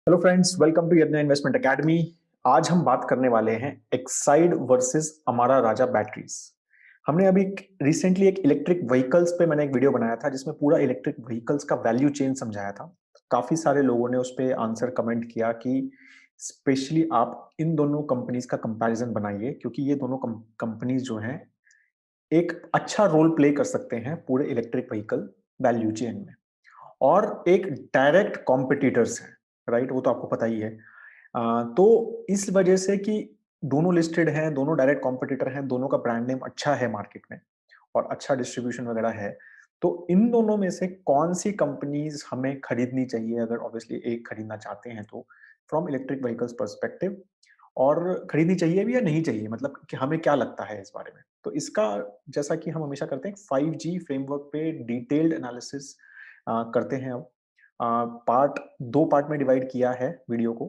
Hello friends, welcome to यज्ञ investment academy. आज हम बात करने वाले हैं Exide versus Amara Raja batteries. हमने अभी रिसेंटली एक इलेक्ट्रिक व्हीकल्स पे मैंने एक वीडियो बनाया था जिसमें पूरा इलेक्ट्रिक व्हीकल्स का वैल्यू चेन समझाया था। काफी सारे लोगों ने उस पे आंसर कमेंट किया कि स्पेशली आप इन दोनों कंपनीज का कंपैरिजन बनाइए, क्योंकि ये दोनों कंपनीज जो हैं एक अच्छा रोल प्ले कर सकते हैं पूरे इलेक्ट्रिक व्हीकल वैल्यू चेन में, और एक डायरेक्ट कॉम्पिटिटर्स हैं। राइट, वो तो आपको पता ही है। तो इस वजह से कि दोनों लिस्टेड हैं, दोनों डायरेक्ट कॉम्पिटिटर हैं, दोनों का ब्रांड नेम अच्छा है मार्केट में और अच्छा डिस्ट्रीब्यूशन वगैरह है। तो इन दोनों में से कौन सी कंपनीज हमें खरीदनी चाहिए, अगर ऑब्वियसली एक खरीदना चाहते हैं तो, फ्रॉम इलेक्ट्रिक व्हीकल्स पर्सपेक्टिव, और खरीदनी चाहिए भी या नहीं चाहिए, मतलब कि हमें क्या लगता है इस बारे में। तो इसका, जैसा कि हम हमेशा करते हैं, 5G फ्रेमवर्क पे डिटेल्ड एनालिसिस करते हैं अब। पार्ट दो पार्ट में डिवाइड किया है वीडियो को।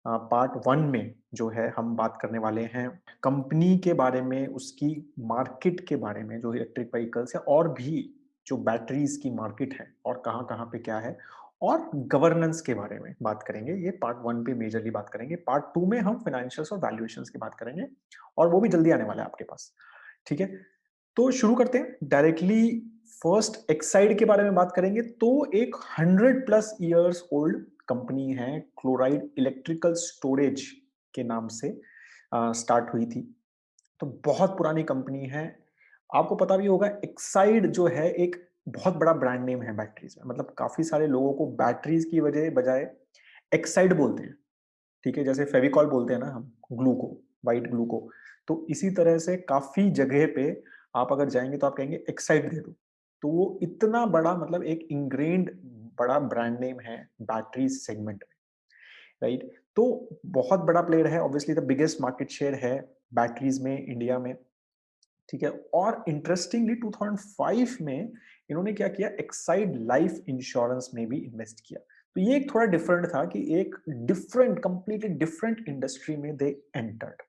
पार्ट वन में जो है हम बात करने वाले हैं कंपनी के बारे में, उसकी मार्केट के बारे में, जो इलेक्ट्रिक व्हीकल्स है, और भी जो बैटरीज की मार्केट है और कहाँ कहाँ पे क्या है, और गवर्नेंस के बारे में बात करेंगे। ये पार्ट वन पे मेजरली बात करेंगे। पार्ट टू में हम फाइनेंशियल्स और वैल्यूएशंस की बात करेंगे, और वो भी जल्दी आने वाला है आपके पास। ठीक है, तो शुरू करते हैं डायरेक्टली। फर्स्ट एक्साइड के बारे में बात करेंगे तो एक 100+ ईयर्स ओल्ड कंपनी है, क्लोराइड इलेक्ट्रिकल स्टोरेज के नाम से स्टार्ट हुई थी। तो बहुत पुरानी कंपनी है। आपको पता भी होगा, एक्साइड जो है एक बहुत बड़ा ब्रांड नेम है बैटरीज में। मतलब काफी सारे लोगों को बैटरीज की वजह बजाय एक्साइड बोलते हैं। ठीक है, जैसे फेविकॉल बोलते हैं ना हम ग्लू को, व्हाइट ग्लू को। तो इसी तरह से काफी जगह पे आप अगर जाएंगे तो आप कहेंगे एक्साइड दे दो। तो वो इतना बड़ा, मतलब एक इंग्रेन्ड बड़ा ब्रांड नेम है बैटरी सेगमेंट में। राइट, तो बहुत बड़ा प्लेयर है, obviously the biggest market share है बैटरीज में इंडिया में। ठीक है, और इंटरेस्टिंगली 2005 में इन्होंने क्या किया, एक्साइड लाइफ इंश्योरेंस में भी इन्वेस्ट किया। तो ये एक थोड़ा डिफरेंट था कि एक डिफरेंट, कंप्लीटली डिफरेंट इंडस्ट्री में दे एंटर्ड।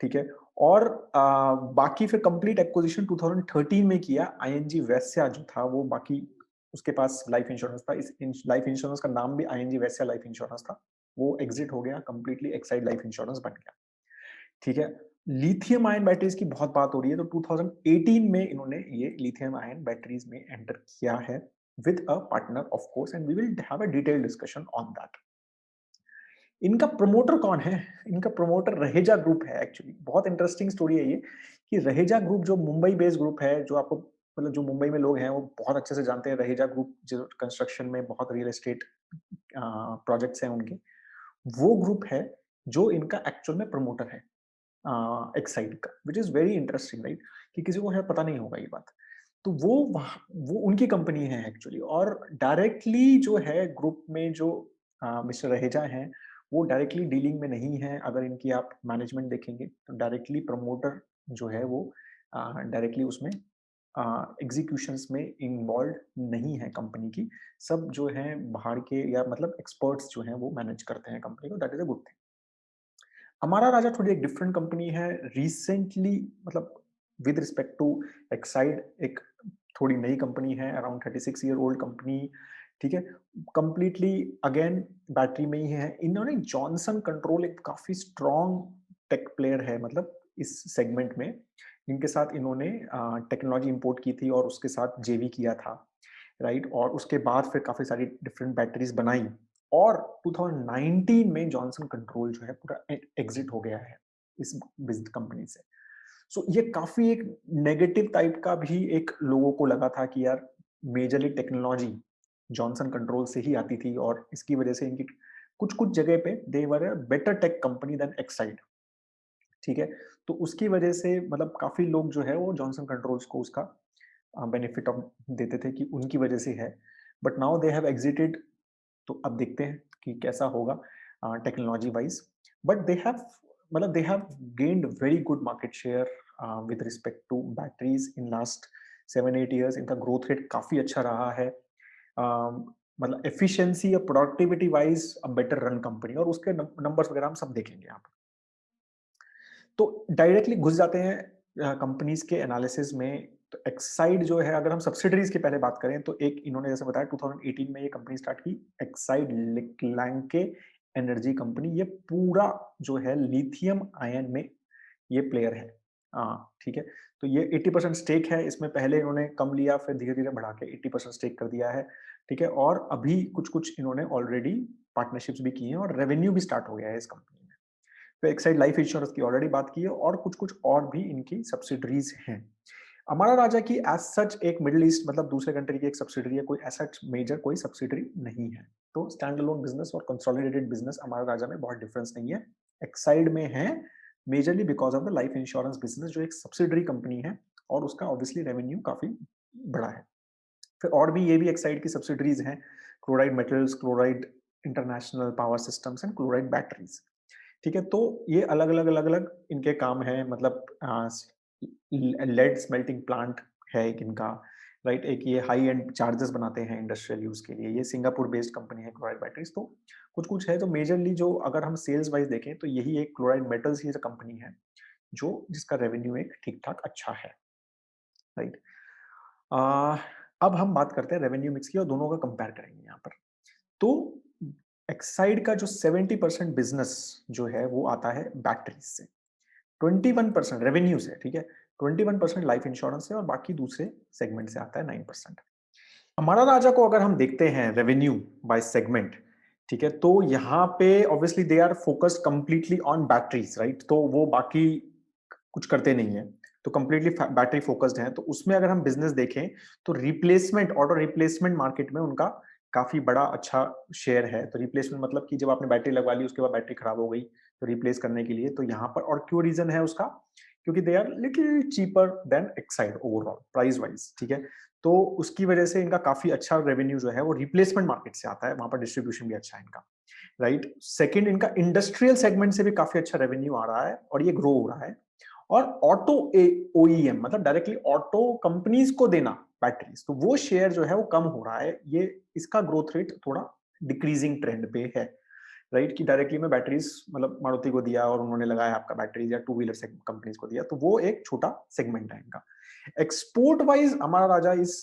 ठीक है, और बाकी फिर कंप्लीट एक्विजिशन 2013 में किया। आईएनजी वैश्या जो था वो, बाकी उसके पास लाइफ इंश्योरेंस था, इस लाइफ इंश्योरेंस का नाम भी आईएनजी वैश्या लाइफ इंश्योरेंस था। वो एग्जिट हो गया, कंप्लीटली एक्साइड लाइफ इंश्योरेंस बन गया। ठीक है, लिथियम आयन बैटरीज की बहुत बात हो रही है, तो 2018 में इन्होंने ये लिथियम आयन बैटरीज में एंटर किया है with a partner of course, and we will have a detailed discussion on that. इनका प्रमोटर कौन है? इनका प्रमोटर रहेजा ग्रुप है। एक्चुअली बहुत इंटरेस्टिंग स्टोरी है ये, कि रहेजा ग्रुप जो मुंबई बेस्ड ग्रुप है, जो आपको, मतलब जो मुंबई में लोग हैं वो बहुत अच्छे से जानते हैं। रहेजा ग्रुप जो कंस्ट्रक्शन में बहुत रियल एस्टेट प्रोजेक्ट्स हैं उनके, वो ग्रुप है जो इनका एक्चुअल में प्रमोटर है एक्साइड का, विच इज वेरी इंटरेस्टिंग। राइट, कि किसी को है पता नहीं होगा ये बात। तो वो उनकी कंपनी है एक्चुअली, और डायरेक्टली जो है ग्रुप में जो मिस्टर रहेजा हैं, वो डायरेक्टली डीलिंग में नहीं है। अगर इनकी आप मैनेजमेंट देखेंगे तो डायरेक्टली प्रमोटर जो है वो डायरेक्टली उसमें एग्जीक्यूशंस में इन्वॉल्व नहीं है कंपनी की। सब जो है बाहर के, या मतलब एक्सपर्ट्स जो हैं वो मैनेज करते हैं कंपनी को। That is a good thing. हमारा राजा थोड़ी एक डिफरेंट कंपनी है रिसेंटली, मतलब विद रिस्पेक्ट टू एक्साइड, एक थोड़ी नई कंपनी है, अराउंड 36 ईयर ओल्ड कंपनी। ठीक है, कंप्लीटली अगेन बैटरी में ही है। इन्होंने जॉनसन कंट्रोल, एक काफी स्ट्रॉन्ग टेक प्लेयर है, मतलब इस सेगमेंट में। इनके साथ इन्होंने टेक्नोलॉजी इंपोर्ट की थी और उसके साथ जेवी किया था। राइट, और उसके बाद फिर काफी सारी डिफरेंट बैटरीज बनाई, और 2019 में जॉनसन कंट्रोल जो है पूरा एग्जिट हो गया है इस बिजनेस कंपनी से। सो ये काफी एक नेगेटिव टाइप का भी एक लोगों को लगा था कि यार मेजरली टेक्नोलॉजी जॉनसन कंट्रोल से ही आती थी, और इसकी वजह से इनकी कुछ कुछ जगह पे they were a better tech company than Exide. ठीक है, तो उसकी वजह से मतलब काफी लोग जो है वो जॉनसन कंट्रोल्स को उसका बेनिफिट ऑफ देते थे कि उनकी वजह से है। But now they have exited. तो अब देखते हैं कि कैसा होगा technology wise. But they have, मतलब they have gained very good market share with respect to batteries in last 7-8 years. इनका ग्रोथ रेट काफी अच्छा रहा है। मतलब एफिशिएंसी या productivity wise a better run company, और उसके नंबर्स वगैरह हम सब देखेंगे यहाँ पर। तो डायरेक्टली घुस जाते हैं कंपनीज के एनालिसिस में। तो एक्साइड जो है, अगर हम सब्सिडरीज की पहले बात करें, तो एक इन्होंने जैसे बताया 2018 में ये कंपनी स्टार्ट की, एक्साइड लिंके एनर्जी कंपनी, ये पूरा जो है लिथियम आयन में ये प्लेयर है। हाँ, ठीक है। तो ये 80% स्टेक है इसमें, पहले इन्होंने कम लिया, फिर धीरे-धीरे बढ़ा के 80% स्टेक कर दिया है, ठीक है। और अभी कुछ-कुछ इन्होंने ऑलरेडी पार्टनरशिप्स भी की हैं और रेवेन्यू भी स्टार्ट हो गया है इस कंपनी में। तो एक्साइड लाइफ इंश्योरेंस की ऑलरेडी बात की है और कुछ-कुछ और भी इनकी सब्सिडरीज हैं। अमारा राजा की एज़ सच एक मिडल ईस्ट मतलब दूसरे कंट्री की एक सब्सिडरी है, कोई ऐसा मेजर कोई सब्सिडरी नहीं है। तो स्टैंड अलोन बिज़नेस और कंसोलिडेटेड बिज़नेस अमारा राजा में बहुत डिफरेंस नहीं है। एक्साइड में है majorly because of the life insurance business जो एक सब्सिडरी कंपनी है और उसका ऑब्वियसली रेवेन्यू काफ़ी बड़ा है। फिर और भी ये भी एक्साइड की सब्सिडरीज हैं, chloride metals, chloride international power systems and chloride batteries. ठीक है, तो ये अलग-अलग इनके काम हैं, मतलब लेड स्मेल्टिंग प्लांट है एक इनका, राइट? एक ये हाई एंड चार्जर्स बनाते हैं इंडस्ट्रियल यूज़ के लिए, ये सिंगापुर बेस्ड कंपनी है क्लोराइड बैटरीज। तो कुछ-कुछ है तो मेजरली जो अगर हम सेल्स वाइज़ देखें तो यही एक क्लोराइड मेटल्स ही कंपनी है, जो जिसका रेवेन्यू एक ठीक-ठाक अच्छा है, राइट? अ, अब हम बात करते हैं रेवेन्यू मिक्स की और दोनों का कंपेयर करेंगे यहाँ पर। तो एक्साइड का जो 70% बिज़नेस जो है वो आता है बैटरीज़ से। 21% रेवेन्यू से, ठीक है? 21% लाइफ इंश्योरेंस से और बाकी दूसरे सेगमेंट से आता है 9%। हमारा राजा को अगर हम देखते हैं रेवेन्यू बाय सेगमेंट, ठीक है? तो यहाँ पे obviously they are focused completely on batteries, right? तो वो बाकी कुछ करते नहीं है, तो कंप्लीटली बैटरी फोकस्ड है। तो उसमें अगर हम बिजनेस देखें तो रिप्लेसमेंट, ऑटो रिप्लेसमेंट मार्केट में उनका काफी बड़ा अच्छा शेयर है। तो रिप्लेसमेंट मतलब कि जब आपने बैटरी लगवा ली उसके बाद बैटरी खराब हो गई तो रिप्लेस करने के लिए, तो यहाँ पर और क्यों रीजन है उसका, क्योंकि they are little cheaper than Exide overall price wise, ठीक है। तो उसकी वजह से इनका काफी अच्छा रेवेन्यू जो है वो रिप्लेसमेंट मार्केट से आता है, वहां पर डिस्ट्रीब्यूशन भी अच्छा है इनका, राइट। सेकंड, इनका इंडस्ट्रियल सेगमेंट से भी काफी अच्छा रेवेन्यू आ रहा है और ये ग्रो हो रहा है। और ऑटो ओईएम मतलब डायरेक्टली ऑटो कंपनीज को देना बैटरीज, तो वो शेयर जो है वो कम हो रहा है, ये इसका ग्रोथ रेट थोड़ा डिक्रीजिंग ट्रेंड पे है, राइट। कि डायरेक्टली में बैटरीज मतलब मारुति को दिया और उन्होंने लगाया आपका बैटरीज, या टू व्हीलर से कंपनीज को दिया, तो वो एक छोटा सेगमेंट है इनका। Export wise Amara Raja is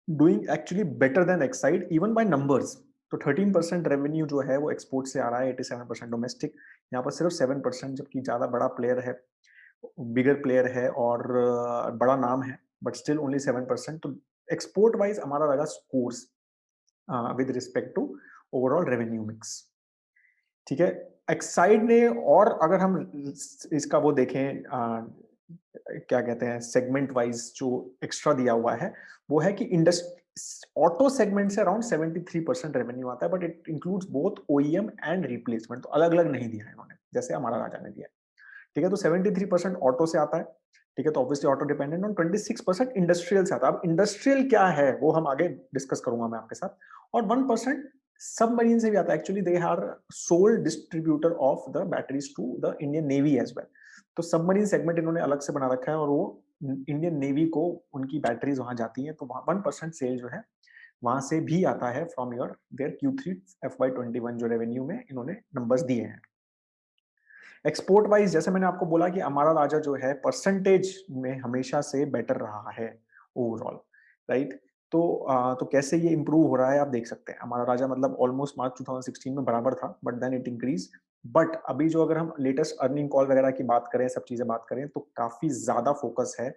doing actually better than Exide even by numbers. तो 13% रेवेन्यू जो है वो एक्सपोर्ट से आ रहा है, 87% डोमेस्टिक, यहाँ पर सिर्फ 7%, जबकि ज्यादा बड़ा प्लेयर है, बिगर प्लेयर है और बड़ा नाम है, बट स्टिल ओनली 7%। तो export wise Amara Raja scores with respect to overall revenue mix, ठीक है। एक्साइड ने, और अगर हम इसका वो देखें क्या कहते हैं सेगमेंट वाइज जो एक्स्ट्रा दिया हुआ है, वो है कि इंडस्ट्री ऑटो सेगमेंट से अराउंड 73% रेवेन्यू आता है, but it includes both OEM and replacement, तो अलग अलग नहीं दिया है इन्होंने, जैसे हमारा राजा ने दिया, ठीक है। तो 73% ऑटो से आता है, ठीक है। तो obviously auto dependent, on 26% industrial से आता है। अब इंडस्ट्रियल क्या है वो हम आगे डिस्कस करूंगा मैं आपके साथ। और 1% सबमरीन से भी आता है, actually they are sole distributor of the batteries to the Indian navy as well. तो सबमरीन सेगमेंट इन्होंने अलग से बना रखा है और वो इंडियन नेवी को उनकी बैटरीज वहां जाती हैं, तो वहां 1% सेल जो है वहां से भी आता है from your there Q3 FY21 जो रेवेन्यू में इन्होंने नंबर्स दिए हैं। एक्सपोर्ट वाइज जैसे मैंने आपको बोला कि हमारा राजा जो है परसेंटेज में हमेशा से बेटर रहा है ओवरऑल, राइट। तो कैसे ये इंप्रूव हो रहा है आप देख सकते हैं। हमारा राजा मतलब ऑलमोस्ट मार्च 2016 में बराबर था, but then it increase. But अभी जो अगर हम लेटेस्ट अर्निंग कॉल वगैरह की बात करें, सब चीजें बात करें, तो काफी ज्यादा फोकस है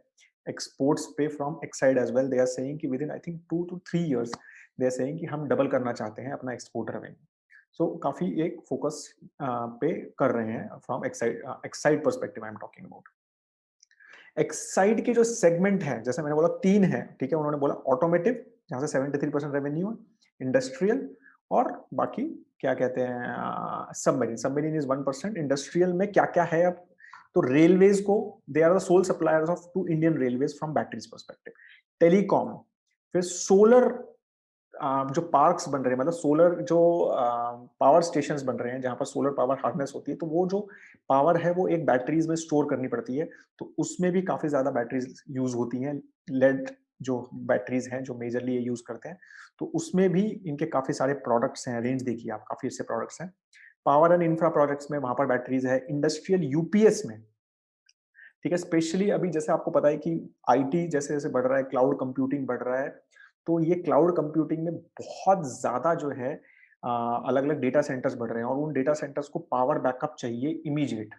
एक्सपोर्ट्स पे from Exide as well. They are saying कि within I think 2 to 3 years they are saying कि हम डबल करना चाहते हैं अपना एक्सपोर्ट रेवेन्यू। सो काफी एक फोकस पे कर रहे हैं from Exide, Exide perspective I am talking about. Exide के जो सेगमेंट है, जैसे मैंने बोला 3 है, ठीक है। उन्होंने बोला ऑटोमेटिव जहां से 73% रेवेन्यू है, इंडस्ट्रियल, और बाकी क्या कहते हैं सबमरीन। Submarine is 1%। इंडस्ट्रियल में क्या क्या है अब, तो रेलवेज को they are the sole suppliers of to Indian railways from batteries perspective. Telecom, फिर सोलर जो पार्क्स बन रहे हैं, मतलब सोलर जो पावर स्टेशंस बन रहे हैं जहां पर सोलर पावर हार्नेस होती है, तो वो जो पावर है वो एक बैटरीज में स्टोर करनी पड़ती है, तो उसमें भी काफी ज्यादा बैटरीज यूज होती हैं। लेड जो बैटरीज हैं जो मेजरली ये यूज करते हैं, तो उसमें भी इनके काफी सारे प्रोडक्ट्स हैं, रेंज देखिए आप, काफी अच्छे प्रोडक्ट्स हैं। पावर एंड इंफ्रा प्रोजेक्ट्स में वहां पर बैटरीज है। इंडस्ट्रियल यूपीएस में, ठीक है, स्पेशली अभी जैसे आपको पता है कि आईटी जैसे जैसे बढ़ रहा है, क्लाउड कंप्यूटिंग बढ़ रहा है, तो ये क्लाउड कंप्यूटिंग में बहुत ज्यादा जो है अलग अलग डेटा सेंटर्स बढ़ रहे हैं और उन डेटा सेंटर्स को पावर बैकअप चाहिए इमीडिएट,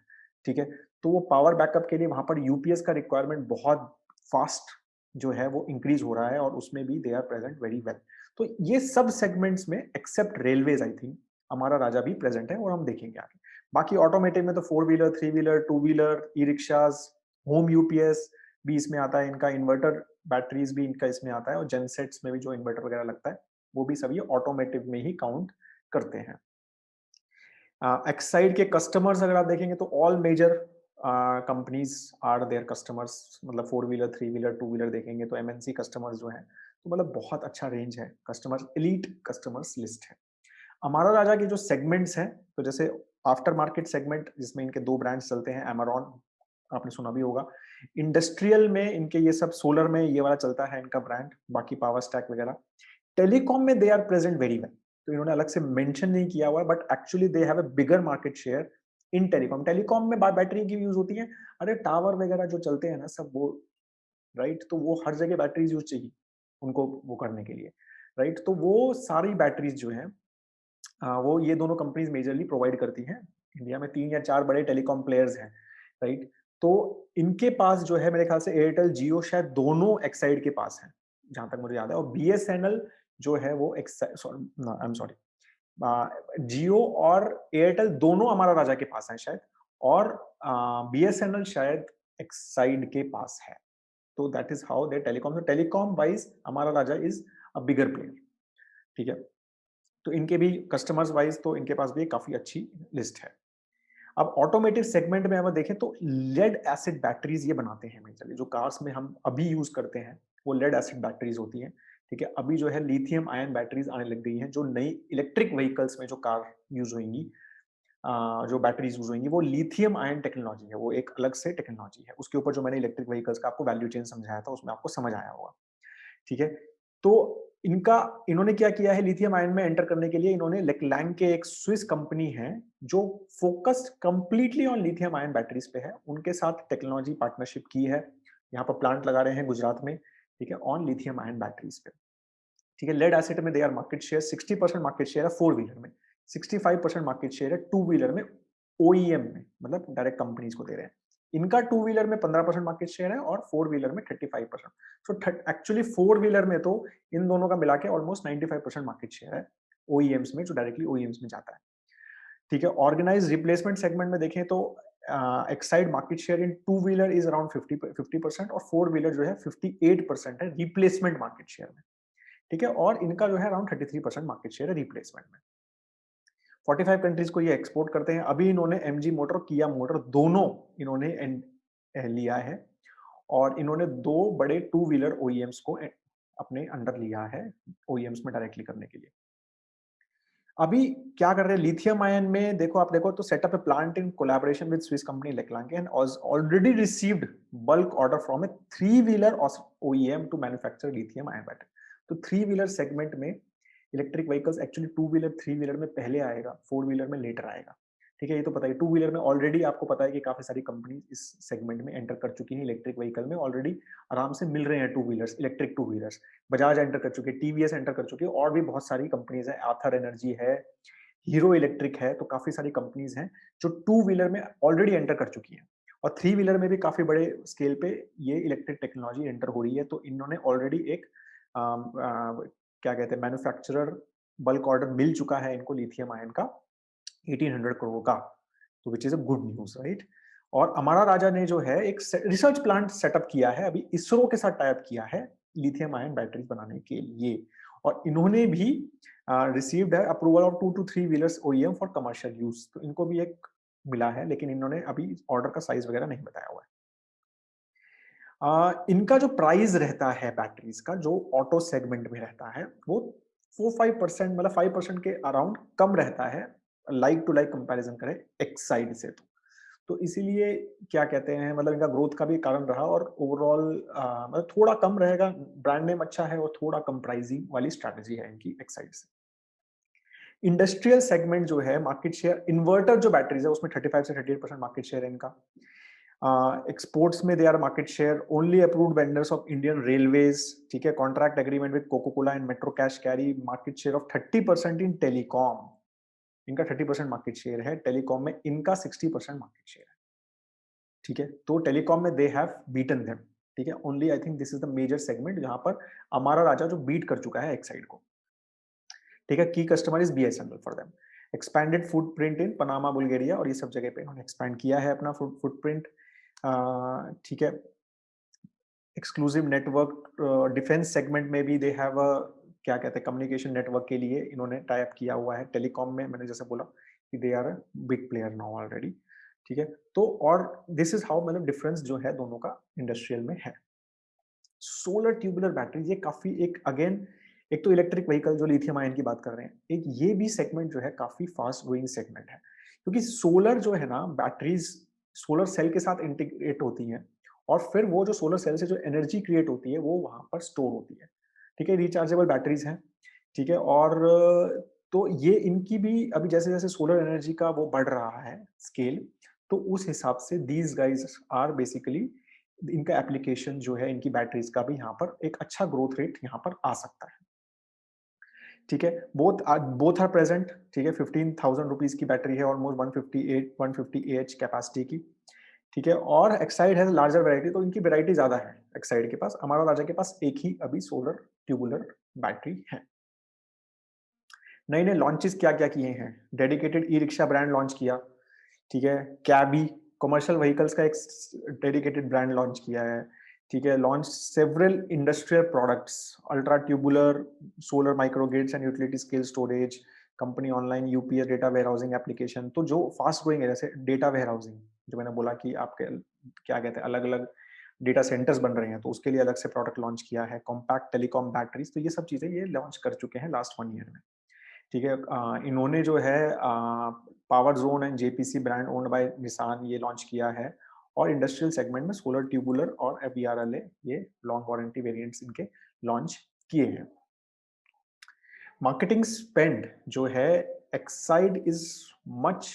ठीक है। तो वो पावर बैकअप के लिए वहां पर यूपीएस का रिक्वायरमेंट बहुत फास्ट जो है वो इंक्रीज हो रहा है और उसमें भी they are present very well. तो ये सब सेगमेंट्स में एक्सेप्ट रेलवेज आई थिंक हमारा राजा भी प्रेजेंट है और हम देखेंगे आगे। बाकी ऑटोमेटिव में तो 4 व्हीलर, 3 व्हीलर, 2 व्हीलर, ई रिक्शाज, होम यूपीएस भी इसमें आता है, इनका इन्वर्टर बैटरीज भी इनका इसमें आता है और जेनसेट्स में भी जो इन्वर्टर वगैरह लगता है वो भी सब ये ऑटोमेटिव में ही काउंट करते हैं। एक्साइड के कस्टमर्स अगर आप देखेंगे तो all major companies are their customers, मतलब 4 व्हीलर, 3 व्हीलर, 2 व्हीलर देखेंगे तो एमएनसी कस्टमर्स जो हैं, तो मतलब बहुत अच्छा रेंज है कस्टमर्स, एलीट कस्टमर्स लिस्ट है। हमारा राजा के जो सेगमेंट्स हैं, तो जैसे आफ्टर मार्केट सेगमेंट जिसमें इनके 2 ब्रांड्स चलते हैं, एमरॉन आपने सुना भी होगा। इंडस्ट्रियल में इनके ये सब सोलर में ये वाला चलता है इनका ब्रांड, बाकी पावर स्टैक वगैरह। टेलीकॉम में they are present very well, तो इन्होंने अलग से मेंशन नहीं किया हुआ है but actually they have a bigger market share in telecom. Telecom में बैटरी की यूज होती है, अरे टावर वगैरह जो चलते हैं ना सब वो, राइट, तो वो हर जगह बैटरीज यूज चाहिए उनको वो करने के लिए, राइट। तो वो सारी बैटरीज जो है वो ये दोनों कंपनीज मेजरली प्रोवाइड करती हैं। इंडिया में 3 या 4 बड़े टेलीकॉम प्लेयर्स हैं, राइट। तो इनके पास जो है मेरे ख्याल से एयरटेल जियो शायद दोनों एक्साइड के पास हैं जहां तक मुझे याद है, और बीएसएनएल जो है वो सॉरी आई एम सॉरी, जियो और एयरटेल दोनों हमारा राजा के पास है शायद, और बीएसएनएल शायद एक्साइड के पास है। तो that is how they telecom, telecom wise Amara Raja is a bigger player, ठीक है। तो इनके भी कस्टमर्स वाइज तो इनके पास भी काफी अच्छी लिस्ट है। अब ऑटोमेटिव सेगमेंट में अगर देखें तो लेड एसिड बैटरीज ये बनाते हैं मेजरली, जो कार्स में हम अभी यूज करते हैं वो लेड एसिड बैटरीज होती हैं, ठीक है। अभी जो है लिथियम आयन बैटरीज आने लग गई हैं, जो नई इलेक्ट्रिक व्हीकल्स में जो कार यूज होंगी, जो बैटरीज यूज होंगी वो लिथियम आयन टेक्नोलॉजी है, वो एक अलग से टेक्नोलॉजी है। उसके ऊपर जो मैंने इलेक्ट्रिक व्हीकल्स का आपको वैल्यू चेन समझाया था उसमें आपको समझ आया होगा, ठीक है। तो इनका इन्होंने क्या किया है, लिथियम आयन में एंटर करने के लिए इन्होंने लेक्लैंग के एक स्विस कंपनी है जो focused completely on lithium ion batteries पे है, उनके साथ टेक्नोलॉजी पार्टनरशिप की है। यहाँ पर प्लांट लगा रहे हैं गुजरात में, ठीक है, ऑन लिथियम आयन बैटरीज पे, ठीक है। लेड एसिड में they are market share 60% market share है 4 व्हीलर में, 65% मार्केट शेयर है 2 व्हीलर में, ओईएम में, मतलब डायरेक्ट कंपनीज को दे रहे हैं। इनका 2 व्हीलर में 15% मार्केट शेयर है और 4 व्हीलर में 35%। सो एक्चुअली 4 व्हीलर में तो इन दोनों का मिला के ऑलमोस्ट 95% मार्केट शेयर है ओईएम्स में, जो डायरेक्टली ओईएम्स में जाता है, ठीक है। ऑर्गेनाइज रिप्लेसमेंट सेगमेंट में देखें तो Exide market share in 2 wheeler is around 50% और 4 व्हीलर जो है 58% है रिप्लेसमेंट मार्केट शेयर में, ठीक है। और इनका जो है अराउंड 33% मार्केट शेयर है रिप्लेसमेंट में। 45 कंट्रीज को ये एक्सपोर्ट करते हैं। अभी इन्होंने एमजी मोटर, किया मोटर दोनों इन्होंने लिया है और इन्होंने 2 बड़े 2 व्हीलर ओईएम्स को अपने अंडर लिया है ओईएम्स में डायरेक्टली करने के लिए। अभी क्या कर रहे हैं लिथियम आयन में, देखो आप देखो तो setup a plant in collaboration with Swiss company Leclanche and already received bulk order from a 3 wheeler OEM to manufacture lithium ion battery. तो 3 व्हीलर सेगमेंट में electric vehicles actually 2 wheeler 3 wheeler में पहले आएगा, 4 व्हीलर में letter आएगा, ठीक है। ये तो पता है 2 व्हीलर में ऑलरेडी आपको पता है कि काफी सारी कंपनी इस सेगमेंट में एंटर कर चुकी है, इलेक्ट्रिक व्हीकल में ऑलरेडी आराम से मिल रहे हैं 2 wheelers, electric 2 wheelers. Bajaj enter कर चुकी है, टीवीएस एंटर कर चुकी है, और भी बहुत सारी कंपनीज है, आथर एनर्जी है, हीरो इलेक्ट्रिक है, तो काफी सारी कंपनीज हैं जो 2 व्हीलर में ऑलरेडी एंटर कर चुकी हैं। और 3 व्हीलर में भी काफी बड़े स्केल पे ये इलेक्ट्रिक टेक्नोलॉजी एंटर हो रही है। तो इन्होंने ऑलरेडी एक क्या कहते हैं मैन्युफैक्चरर बल्क ऑर्डर मिल चुका है इनको लिथियम आयन का 1800 करोड़ का, तो which is a good news, right. और हमारा राजा ने जो है एक रिसर्च प्लांट सेटअप किया है, अभी इसरो के साथ टाइप किया है लिथियम आयन बैटरी बनाने के लिए, और इन्होंने भी रिसीव्ड है approval of 2 to 3 wheelers OEM for commercial use. तो इनको भी एक मिला है, लेकिन इन्होंने अभी ऑर्डर का साइज वगैरह नहीं बताया हुआ है। इनका जो प्राइस रहता है बैटरीज का, जो ऑटो सेगमेंट में रहता है, वो 4-5% मतलब 5% के अराउंड कम रहता है, लाइक टू लाइक कंपैरिजन करें एक्साइड से। तो इसीलिए क्या कहते हैं, मतलब इनका ग्रोथ का भी कारण रहा, और ओवरऑल मतलब थोड़ा कम रहेगा, ब्रांड नेम अच्छा है और थोड़ा कम प्राइसिंग वाली स्ट्रैटेजी है इनकी एक्साइड से। इंडस्ट्रियल सेगमेंट जो है मार्केट शेयर, इन्वर्टर जो बैटरीज है उसमें 35 से 38% मार्केट शेयर है इनका। एक्सपोर्ट्स में they are market share only approved vendors of Indian railways, ठीक है, contract agreement with Coca Cola and Metro Cash Carry market share of 30% in telecom. इनका 30% मार्केट शेयर है, टेलीकॉम में इनका 60% मार्केट शेयर है, ठीक है। तो टेलीकॉम में दे हैव बीटन देम, ठीक है। Only I think this is the major segment जहां पर हमारा राजा जो बीट कर चुका है एक्साइड को, ठीक है। की customer is BSNL for them. Expanded footprint in Panama Bulgaria, और ये सब जगह पे इन्होंने एक्सपैंड किया है अपना फुटप्रिंट, ठीक है। एक्सक्लूसिव नेटवर्क डिफेंस सेगमेंट में भी दे हैव अ, क्या कहते हैं, कम्युनिकेशन नेटवर्क के लिए इन्होंने टाई अप किया हुआ है। टेलीकॉम में मैंने जैसे बोला कि they are a big player now already, ठीक है। तो और दिस इज हाउ, मतलब डिफरेंस जो है दोनों का इंडस्ट्रियल में है। सोलर ट्यूबुलर बैटरी, ये काफी एक अगेन, एक तो इलेक्ट्रिक व्हीकल जो लिथियम आयन की बात कर रहे हैं, एक ये भी सेगमेंट जो है काफी फास्ट ग्रोइंग सेगमेंट है, क्योंकि सोलर जो है ना, बैटरीज सोलर सेल के साथ इंटीग्रेट होती हैं, और फिर वो जो सोलर सेल से जो एनर्जी क्रिएट होती है वो वहां पर स्टोर होती है, ठीक है। रिचार्जेबल बैटरीज हैं, ठीक है। और तो ये इनकी भी अभी जैसे जैसे सोलर एनर्जी का वो बढ़ रहा है स्केल, तो उस हिसाब से दीज गाइज आर बेसिकली, इनका एप्लीकेशन जो है इनकी बैटरीज का भी यहाँ पर एक अच्छा ग्रोथ रेट यहाँ पर आ सकता है, ठीक है। बोथ आर प्रेजेंट, ठीक है। 15,000 रुपीज की बैटरी है, ऑलमोस्ट 150 एएच कैपेसिटी की, ठीक है। और एक्साइड है लार्जर वैरायटी, तो इनकी वैरायटी ज्यादा है एक्साइड के पास। हमारा राजा के पास एक ही अभी सोलर ट्यूबुलर बैटरी है। नए नए लॉन्चेस क्या क्या किए हैं, dedicated e rickshaw brand launch किया, ठीक है। कैबी कमर्शियल व्हीकल्स का एक डेडिकेटेड ब्रांड लॉन्च किया है, ठीक है। Launch several industrial products, ultra tubular solar microgrids and utility scale storage, company online UPS data ware housing application. तो जो फास्ट ग्रोइंग है, जैसे डेटा वेयर हाउसिंग, जो मैंने बोला कि आपके क्या कहते हैं, अलग अलग डेटा सेंटर्स बन रहे हैं, तो उसके लिए अलग से प्रोडक्ट लॉन्च किया है। कॉम्पैक्ट टेलीकॉम बैटरीज, तो ये सब चीजें ये लॉन्च कर चुके हैं लास्ट 1 ईयर में, ठीक है। इन्होंने जो है power zone and JPC brand owned by Nissan ये लॉन्च किया है, और इंडस्ट्रियल सेगमेंट में सोलर ट्यूबुलर और एबीआरएलए ये लॉन्ग वारंटी वेरिएंट्स इनके लॉन्च किए हैं। मार्केटिंग स्पेंड जो है, Exide is much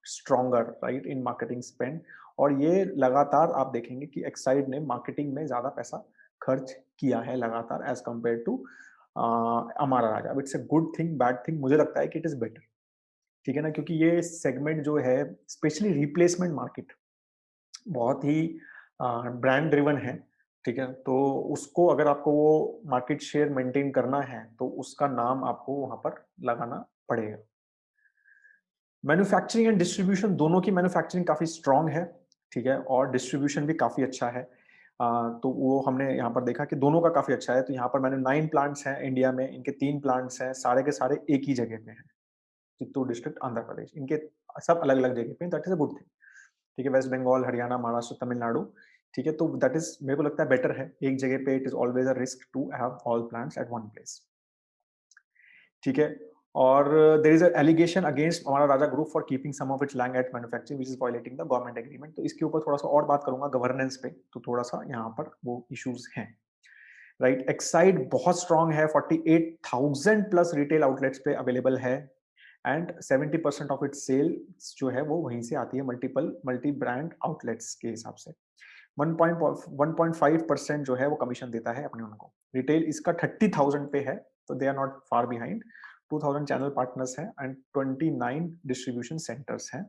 stronger right in marketing spend, और ये लगातार आप देखेंगे कि एक्साइड ने मार्केटिंग में ज्यादा पैसा खर्च किया है लगातार as compare to Amara Raja. It's a good thing, bad thing, मुझे लगता है कि इट इज बेटर, ठीक है ना, क्योंकि ये सेगमेंट जो है स्पेशली रिप्लेसमेंट मार्केट बहुत ही ब्रांड ड्रिवन है, ठीक है। तो उसको अगर आपको वो मार्केट शेयर मेंटेन करना है तो उसका नाम आपको वहां पर लगाना पड़ेगा। मैन्युफैक्चरिंग एंड डिस्ट्रीब्यूशन, दोनों की मैन्युफैक्चरिंग काफी स्ट्रांग है, ठीक है, और डिस्ट्रीब्यूशन भी काफी अच्छा है। तो वो हमने यहाँ पर देखा कि दोनों का काफी अच्छा है। तो यहाँ पर मैंने 9 प्लांट्स हैं इंडिया में, इनके 3 प्लांट्स हैं, सारे के सारे एक ही जगह पे हैं, चित्तूर डिस्ट्रिक्ट आंध्र प्रदेश, इनके सब अलग अलग जगह पे, that is a good thing, ठीक है। वेस्ट बंगाल, हरियाणा, महाराष्ट्र, तमिलनाडु, ठीक है। तो दैट इज, मेरे को लगता है बेटर है एक जगह पे। It is always a risk to have all plants at one place, ठीक है। और there is allegation against Amara Raja group for keeping some of its land at manufacturing which is violating the government agreement. तो इसके ऊपर थोड़ा सा और बात करूंगा गवर्नेंस पे, तो थोड़ा सा यहाँ पर वो इश्यूज हैं, राइट। एक्साइड बहुत स्ट्रांग है, 48,000 प्लस रिटेल आउटलेट्स पे अवेलेबल है, एंड 70% ऑफ इट्स सेल्स जो है वो वहीं से आती है, मल्टी ब्रांड आउटलेट्स के हिसाब से। 1.5% जो है वो कमीशन देता है अपने उनको। रिटेल इसका 30,000 पे है, तो they are not far behind. 2,000 channel partners हैं एंड 29 डिस्ट्रीब्यूशन सेंटर्स हैं,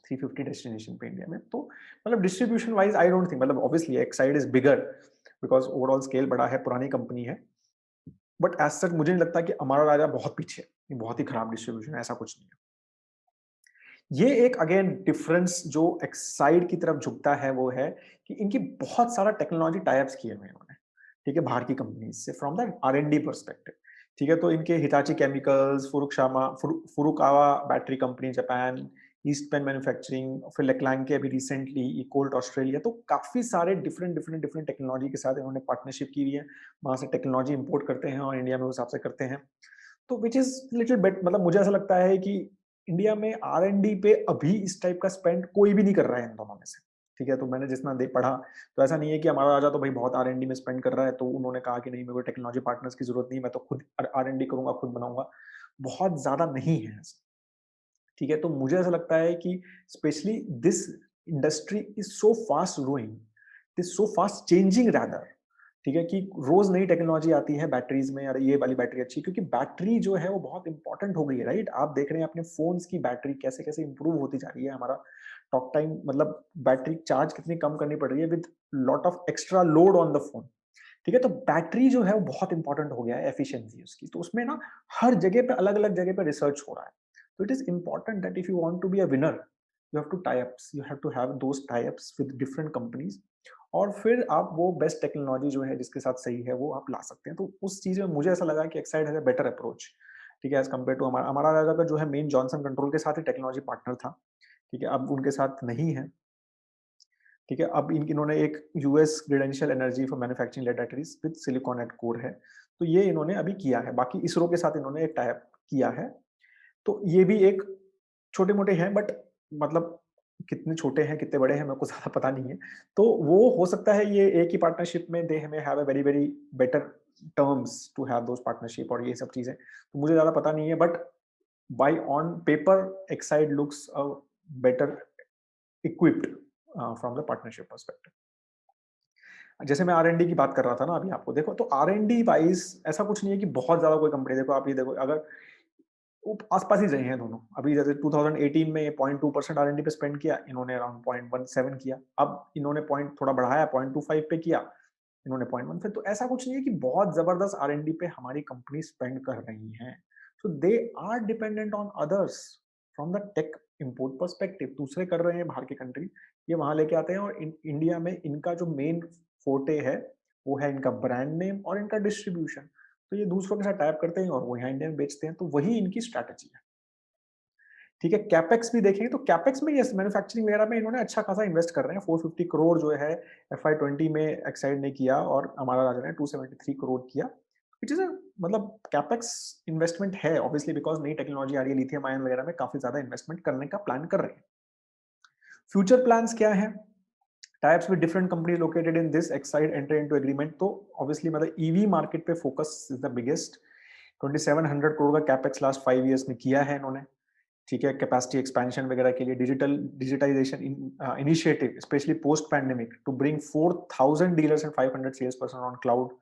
350 डेस्टिनेशन पे इंडिया में। तो मतलब distribution wise I don't think, मतलब obviously Exide is bigger because overall scale बड़ा है, पुरानी कंपनी है, बट एज सच मुझे नहीं लगता कि हमारा राजा बहुत पीछे है, ये बहुत ही खराब डिस्ट्रीब्यूशन है, ऐसा कुछ नहीं है। ये एक अगेन डिफरेंस जो एक्साइड की तरफ झुकता है वो है कि इनकी बहुत सारा टेक्नोलॉजी टाइप्स किए हुए हैं इन्होंने, ठीक है, बाहर की कंपनी से, फ्रॉम द R&D परस्पेक्टिव, ठीक है। तो इनके Hitachi chemicals, Furukawa battery company Japan, East Penn manufacturing, फिर लेक्लैंग के अभी रिसेंटली इकोल्ट ऑस्ट्रेलिया, तो काफी सारे डिफरेंट टेक्नोलॉजी के साथ इन्होंने पार्टनरशिप की हुई है। वहां से टेक्नोलॉजी इंपोर्ट करते हैं और इंडिया में उस हिसाब से करते हैं, तो विच इज लिटिल बेट, मतलब मुझे ऐसा लगता है कि इंडिया में R&D पे अभी इस टाइप का स्पेंड कोई भी नहीं कर रहा है इन दोनों में से, ठीक है। तो मैंने जितना दे पढ़ा, तो ऐसा नहीं है कि हमारा राजा तो भाई बहुत R&D में स्पेंड कर रहा है, तो उन्होंने कहा कि नहीं मेरे को टेक्नोलॉजी पार्टनर्स की जरूरत नहीं, मैं तो खुद R&D करूंगा, खुद बनाऊंगा, बहुत ज्यादा नहीं है ऐसा, ठीक है। तो मुझे ऐसा लगता है कि specially this industry is so fast growing, it is so fast changing rather, ठीक है, कि रोज नई टेक्नोलॉजी आती है बैटरीज में, यार ये वाली बैटरी अच्छी, क्योंकि बैटरी जो है वो बहुत इंपॉर्टेंट हो गई है, राइट। आप देख रहे हैं अपने फोन्स की बैटरी कैसे कैसे इंप्रूव होती जा रही है, हमारा टॉक टाइम, मतलब बैटरी चार्ज कितनी कम करनी पड़ रही है with lot of extra load on the phone, ठीक है। तो बैटरी जो है वो बहुत इंपॉर्टेंट हो गया है, एफिशिएंसी उसकी, तो उसमें ना हर जगह पे अलग अलग जगह पे रिसर्च हो रहा है। तो it is important that if you want to be a winner, you have to tie ups, you have to have those tie ups with different companies, और फिर आप वो बेस्ट टेक्नोलॉजी जो है जिसके साथ सही है वो आप ला सकते हैं। तो उस चीज में मुझे ऐसा लगा कि Exide has a better approach, ठीक है, एज कम्पेयर टू हमारा हमारा राजा का जो है मेन जॉनसन कंट्रोल के साथ ही टेक्नोलॉजी पार्टनर था, ठीक है, अब उनके साथ नहीं है, ठीक है। अब इन्होंने एक US credential energy for manufacturing lead batteries with silicon at core है, तो ये इन्होंने अभी किया है, बाकी इसरो के साथ इन्होंने एक टाई अप किया है। तो ये भी एक छोटे मोटे हैं, बट मतलब कितने छोटे हैं कितने बड़े हैं मेरे को ज्यादा पता नहीं है। तो वो हो सकता है ये एक ही पार्टनरशिप में दे हमें have a very very better terms to have those partnership और ये सब चीजें, तो मुझे ज्यादा पता नहीं है, but by on paper Exide looks better equipped from the partnership perspective. जैसे मैं आर एन डी की बात कर रहा था ना अभी, आपको देखो तो आर एन डी वाइज ऐसा कुछ नहीं है कि बहुत ज्यादा कोई कंपनी, देखो आप ये देखो, अगर वो आसपास ही रहे हैं दोनों, अभी जैसे 2018 में 0.2% आर एन डी पे स्पेंड किया इन्होंने, अराउंड 0.17 किया, अब इन्होंने पॉइंट थोड़ा बढ़ाया 0.25 पे किया, इन्होंने 0.15, तो ऐसा कुछ नहीं है कि बहुत जबरदस्त आर एन डी पे हमारी कंपनी स्पेंड कर रही है। So they are dependent on others from the tech import perspective, दूसरे कर रहे हैं बाहर के कंट्री, ये वहां लेके आते हैं, और इंडिया में इनका जो मेन फोटे है वो है इनका ब्रांड नेम और इनका डिस्ट्रीब्यूशन, तो ये दूसरों के साथ टाइप करते हैं और वो यहाँ इंडिया में बेचते हैं, तो वही इनकी स्ट्रैटेजी है, ठीक है। कैपेक्स भी देखेंगे तो कैपेक्स में यस मैन्युफैक्चरिंग वगैरह में इन्होंने अच्छा खासा इन्वेस्ट कर रहे हैं, 450 करोड़ जो है FY20 में एक्साइड ने किया और हमारा राजा ने 273 करोड़ किया, विच इज मतलब कैपेक्स इन्वेस्टमेंट है ऑब्वियसली, बिकॉज नई टेक्नोलॉजी आ रही है, लिथियम आयन वगैरह में काफी ज्यादा इन्वेस्टमेंट करने का प्लान कर रहे हैं। फ्यूचर प्लान्स क्या है, types with different company located in this Exide enter into agreement, तो ऑब्वियसली मतलब ईवी मार्केट पे focus is the biggest, 2700 crore का कैपेक्स लास्ट 5 इयर्स में किया है इन्होंने, ठीक है, कैपेसिटी एक्सपेंशन वगैरह के लिए, digitisation initiative specially post pandemic to bring 4000 dealers and 500 sales person on cloud,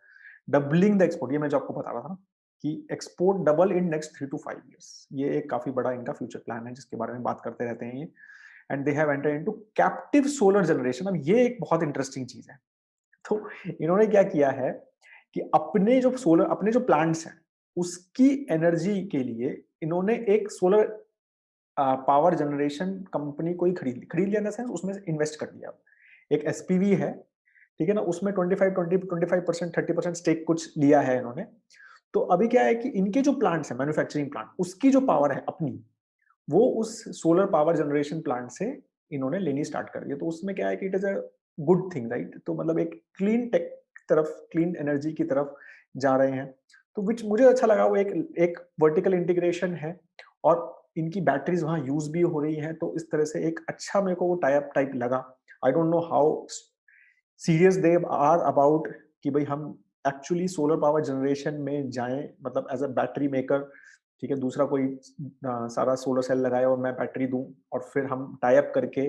doubling the export, ये मैं जो आपको बता रहा था कि export double in next 3 to 5 years, ये एक काफी बड़ा इनका फ्यूचर प्लान है जिसके बारे में बात करते रहते हैं ये। And they have enter into captive solar generation, अब ये एक बहुत इंटरेस्टिंग चीज है। तो इन्होंने क्या किया है कि अपने जो प्लांट्स हैं उसकी एनर्जी के लिए इन्होंने एक सोलर पावर जनरेशन कंपनी को ही खरीद लिया, इन द सेंस उसमें इन्वेस्ट कर दिया। एक एसपीवी है, ठीक है ना, उसमें 25% 30% स्टेक कुछ लिया है इन्होंने। तो अभी क्या है कि इनके जो प्लांट्स है मैन्युफैक्चरिंग प्लांट, उसकी जो पावर है अपनी, वो उस सोलर पावर जनरेशन प्लांट से इन्होंने लेनी स्टार्ट कर दिया, तो उसमें क्या है कि it is a good thing, right. तो मतलब एक क्लीन टेक तरफ, क्लीन एनर्जी की तरफ जा रहे हैं, तो विच मुझे अच्छा लगा, वो एक एक वर्टिकल इंटीग्रेशन है, और इनकी बैटरीज वहां यूज भी हो रही हैं, तो इस तरह से एक अच्छा मेरे को वो टाइप टाइप लगा। I don't know how serious they are about कि भाई हम एक्चुअली सोलर पावर जनरेशन में जाएं, मतलब एज अ बैटरी मेकर, ठीक है, दूसरा कोई सारा सोलर सेल लगाए और मैं बैटरी दूं और फिर हम टाई अप करके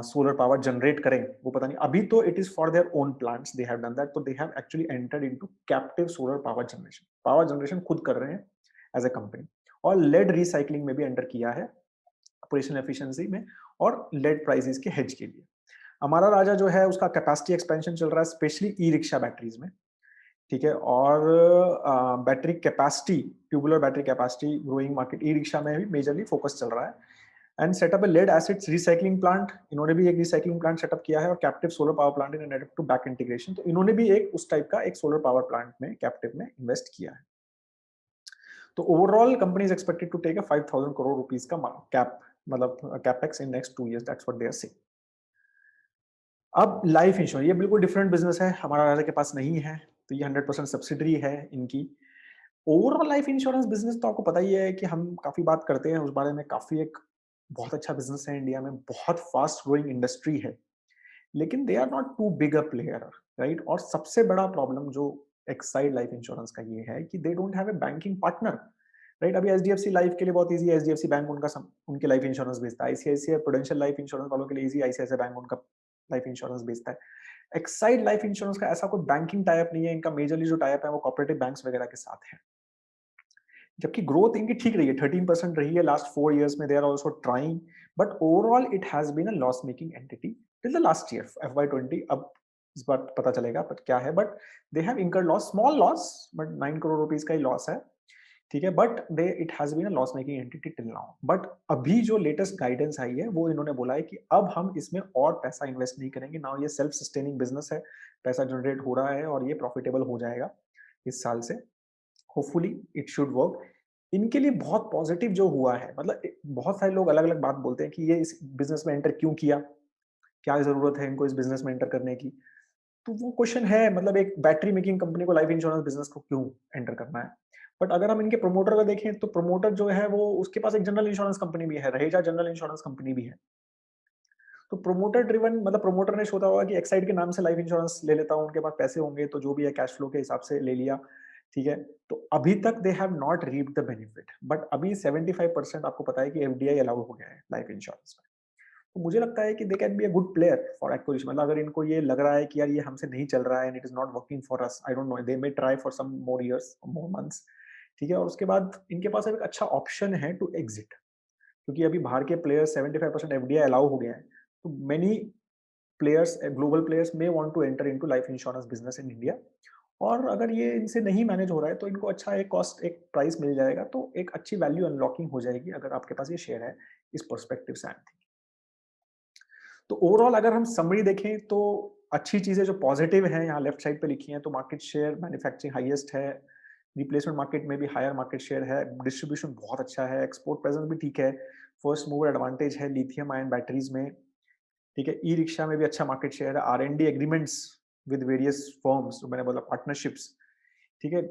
सोलर पावर जनरेट करें, वो पता नहीं। अभी तो it is for their own plants, they have done that, तो they have actually entered into captive solar power generation खुद कर रहे हैं एज अ कंपनी, और लेड रिसाइकलिंग में भी एंटर किया है ऑपरेशनल एफिशिएंसी में, और लेड प्राइसेस के हेज के लिए। हमारा राजा जो है उसका कैपेसिटी एक्सपेंशन चल रहा है स्पेशली ई रिक्शा बैटरीज में, ठीक है, और battery capacity, tubular battery capacity growing market e rickshaw में भी मेजरली फोकस चल रहा है। And setup a lead acids recycling plant, इन्होंने भी एक रिसाइकलिंग प्लांट सेटअप किया है, और captive solar power plant in adept to back integration, तो इन्होंने भी एक उस टाइप का एक सोलर पावर प्लांट में कैप्टिव में इन्वेस्ट किया है। तो overall company is expected to take a 5000 crore rupees का कैप, मतलब capex in next 2 years, that's what they are saying. अब लाइफ इंश्योरेंस, ये बिल्कुल डिफरेंट बिजनेस है, हमारा राजा के पास नहीं है, तो ये 100% सब्सिडरी है इनकी। ओवरऑल लाइफ इंश्योरेंस बिजनेस तो आपको पता ही है कि हम काफी बात करते हैं उस बारे में, काफी एक बहुत अच्छा बिजनेस है, इंडिया में बहुत फास्ट ग्रोइंग इंडस्ट्री है, लेकिन they are not too big a player, right. और सबसे बड़ा प्रॉब्लम जो एक्साइड लाइफ इंश्योरेंस का ये है कि they don't have a banking partner, right. अभी एचडीएफसी लाइफ के लिए बहुत ईजी है, एचडीएफसी बैंक उनके लाइफ इंश्योरेंस बेचता है, आईसीआईसीआई प्रूडेंशियल लाइफ इंश्योरेंस वालों के लिए ईजी, आईसीआईसीआई बैंक उनका लाइफ इंश्योरेंस बेचता है। एक्साइड लाइफ इंश्योरेंस का ऐसा कोई बैंकिंग टाइप नहीं है, इनका मेजरली जो टाइप है वो कोऑपरेटिव बैंक्स वगैरह के साथ है। जबकि ग्रोथ इनकी ठीक रही है, 13% रही है लास्ट 4 years में, they are also trying, but overall it has been a loss making entity till the last year FY20। अब इस बार पता चलेगा बट क्या है, but they have incurred loss, small loss, but 9 crore rupees का ही लॉस है, ठीक है। But they it has been a loss making entity till now. But अभी जो लेटेस्ट गाइडेंस आई है वो इन्होंने बोला है कि अब हम इसमें और पैसा इन्वेस्ट नहीं करेंगे, नाउ ये सेल्फ सस्टेनिंग बिजनेस है, पैसा जनरेट हो रहा है और ये प्रॉफिटेबल हो जाएगा इस साल से, होपफुली इट शुड वर्क। इनके लिए बहुत पॉजिटिव जो हुआ है, मतलब बहुत सारे लोग अलग अलग बात बोलते हैं कि ये इस बिजनेस में एंटर क्यों किया, क्या जरूरत है इनको इस बिजनेस में एंटर करने की। तो वो क्वेश्चन है, मतलब एक बैटरी मेकिंग कंपनी को लाइफ इंश्योरेंस बिजनेस को क्यों एंटर करना है। बट अगर हम इनके प्रमोटर को देखें तो प्रमोटर जो है वो, उसके पास एक जनरल इंश्योरेंस कंपनी भी है, रहेजा जनरल इंश्योरेंस कंपनी भी है। तो प्रोमोटर ड्रिवन, मतलब प्रोमोटर ने सोचा होगा कि एक्साइड के नाम से लाइफ इंश्योरेंस ले लेता हूँ, उनके पास पैसे होंगे तो जो भी है कैश फ्लो के हिसाब से ले लिया, ठीक है। तो अभी तक they have not reap the benefit, but अभी 75% आपको पता है कि एफडीआई अलाउ हो गया है लाइफ इंश्योरेंस में। तो मुझे लगता है कि they can be a good player for acquisition. मतलब अगर इनको ये लग रहा है कि यार ये हमसे नहीं चल रहा है and it is not working for us, I don't know, they may try for some more years, more months, ठीक है। और उसके बाद इनके पास अब एक अच्छा ऑप्शन है टू एग्जिट, क्योंकि अभी बाहर के प्लेयर्स 75% एफडीआई अलाउ हो गया है, तो many players, global players may want to enter into life insurance business in India. और अगर ये इनसे नहीं मैनेज हो रहा है तो इनको अच्छा एक कॉस्ट, एक प्राइस मिल जाएगा, तो एक अच्छी वैल्यू अनलॉकिंग हो जाएगी अगर आपके पास ये शेयर है इस पर्सपेक्टिव से। तो ओवरऑल अगर हम समरी देखें तो अच्छी चीजें जो पॉजिटिव हैं यहाँ लेफ्ट साइड पे लिखी हैं, तो मार्केट शेयर मैन्युफैक्चरिंग हाईएस्ट है, रिप्लेसमेंट मार्केट में भी हायर मार्केट शेयर है, डिस्ट्रीब्यूशन बहुत अच्छा है, एक्सपोर्ट प्रेजेंस भी ठीक है, फर्स्ट मूवर एडवांटेज है लिथियम आयन बैटरीज में, ठीक है। ई रिक्शा में भी अच्छा मार्केट शेयर है, R&D agreements with various firms, जो मैंने बोला पार्टनरशिप्स, ठीक है।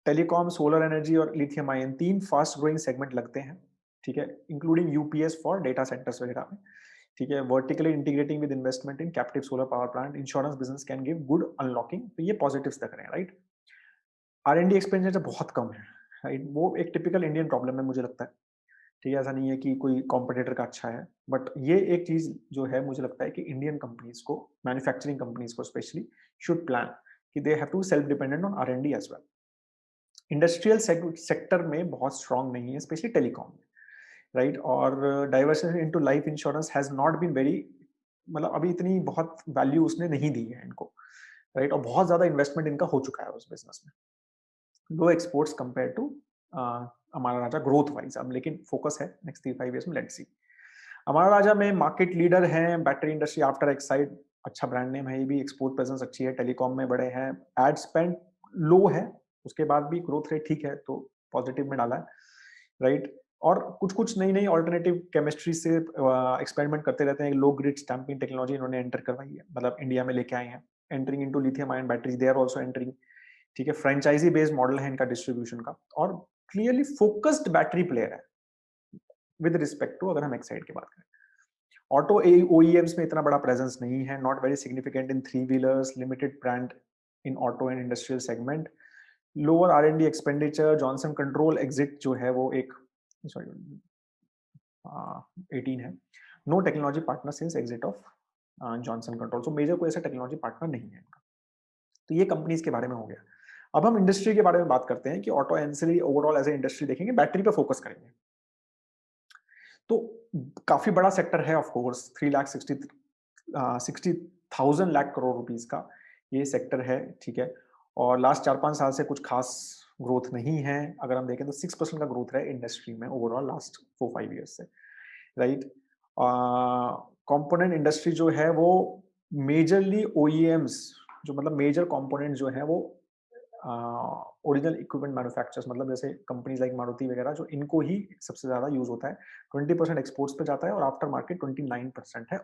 टेलीकॉम, सोलर एनर्जी और लिथियम आयन, तीन फास्ट ग्रोइंग सेगमेंट लगते हैं, ठीक है, including UPS for data centres वगैरह में, ठीक है। Vertically integrating with investment in captive solar power plant, insurance business can give good unlocking, तो ये पॉजिटिव्स लग रहे हैं, राइट। R&D एक्सपेंडिचर बहुत कम है, राइट, वो एक टिपिकल इंडियन प्रॉब्लम है मुझे लगता है, ठीक है। ऐसा नहीं है कि कोई कॉम्पिटिटर का अच्छा है, बट ये एक चीज जो है मुझे लगता है कि इंडियन कंपनीज को, मैन्युफैक्चरिंग कंपनीज को स्पेशली, शुड प्लान कि they have to self dependent on R&D as well. Industrial sector में बहुत स्ट्रांग नहीं है, स्पेशली टेलीकॉम, राइट। और diversification into life insurance has not been very, मतलब अभी इतनी बहुत वैल्यू उसने नहीं दी है इनको, राइट। और बहुत ज्यादा इन्वेस्टमेंट इनका हो चुका है उस बिजनेस में, लो exports compare to Amara Raja growth wise. अब लेकिन फोकस है नेक्स्ट 3-5 years में, लेट्स सी। हमारा राजा में मार्केट लीडर है बैटरी इंडस्ट्री आफ्टर एक्साइड, अच्छा ब्रांड नेम है ये भी, एक्सपोर्ट प्रेजेंस अच्छी है, टेलीकॉम में बड़े हैं, एड स्पेंड लो है, उसके बाद भी ग्रोथ रेट ठीक है, तो पॉजिटिव में डाला है, राइट। और कुछ कुछ नई नई ऑल्टरनेटिव केमिस्ट्री से एक्सपेरिमेंट करते रहते हैं, लो ग्रिड स्टैंपिंग टेक्नोलॉजी इन्होंने एंटर करवाई है, मतलब इंडिया में लेके आए हैं, entering into lithium ion batteries, they are also entering, ठीक है। फ्रेंचाइजी बेस्ड मॉडल है इनका डिस्ट्रीब्यूशन का, और क्लियरली फोकस्ड बैटरी प्लेयर है विद रिस्पेक्ट टू, अगर हम एक्साइड की बात करें। ऑटो ओईएम्स में इतना बड़ा प्रेजेंस नहीं है, not very significant in three wheelers, limited brand in auto and industrial segment, lower R&D expenditure, Johnson control exit जो है वो एक, सॉरी 18 है, no technology partner since exit of Johnson control, so major कोई ऐसा technology partner नहीं है इनका। तो ये कंपनीज के बारे में हो गया। अब हम इंडस्ट्री के बारे में बात करते हैं कि auto ancillary overall as a industry देखेंगे, बैटरी पे फोकस करेंगे। तो काफी बड़ा सेक्टर है of course, 3,60,000 lakh crore rupees का ये सेक्टर है, ठीक है। और लास्ट 4-5 साल से कुछ खास ग्रोथ नहीं है, अगर हम देखें तो 6% का ग्रोथ है इंडस्ट्री में ओवरऑल लास्ट 4-5 years से, राइट। कंपोनेंट इंडस्ट्री जो है वो मेजरली ओईएम्स, जो मतलब मेजर कंपोनेंट जो है वो ओरिजिनल इक्विपमेंट मैन्युफैक्चरर्स, मतलब जैसे कंपनीज लाइक मारुति वगैरह, जो इनको ही सबसे ज्यादा यूज होता है, 20% एक्सपोर्ट्स पे जाता है और आफ्टर मार्केट 29% है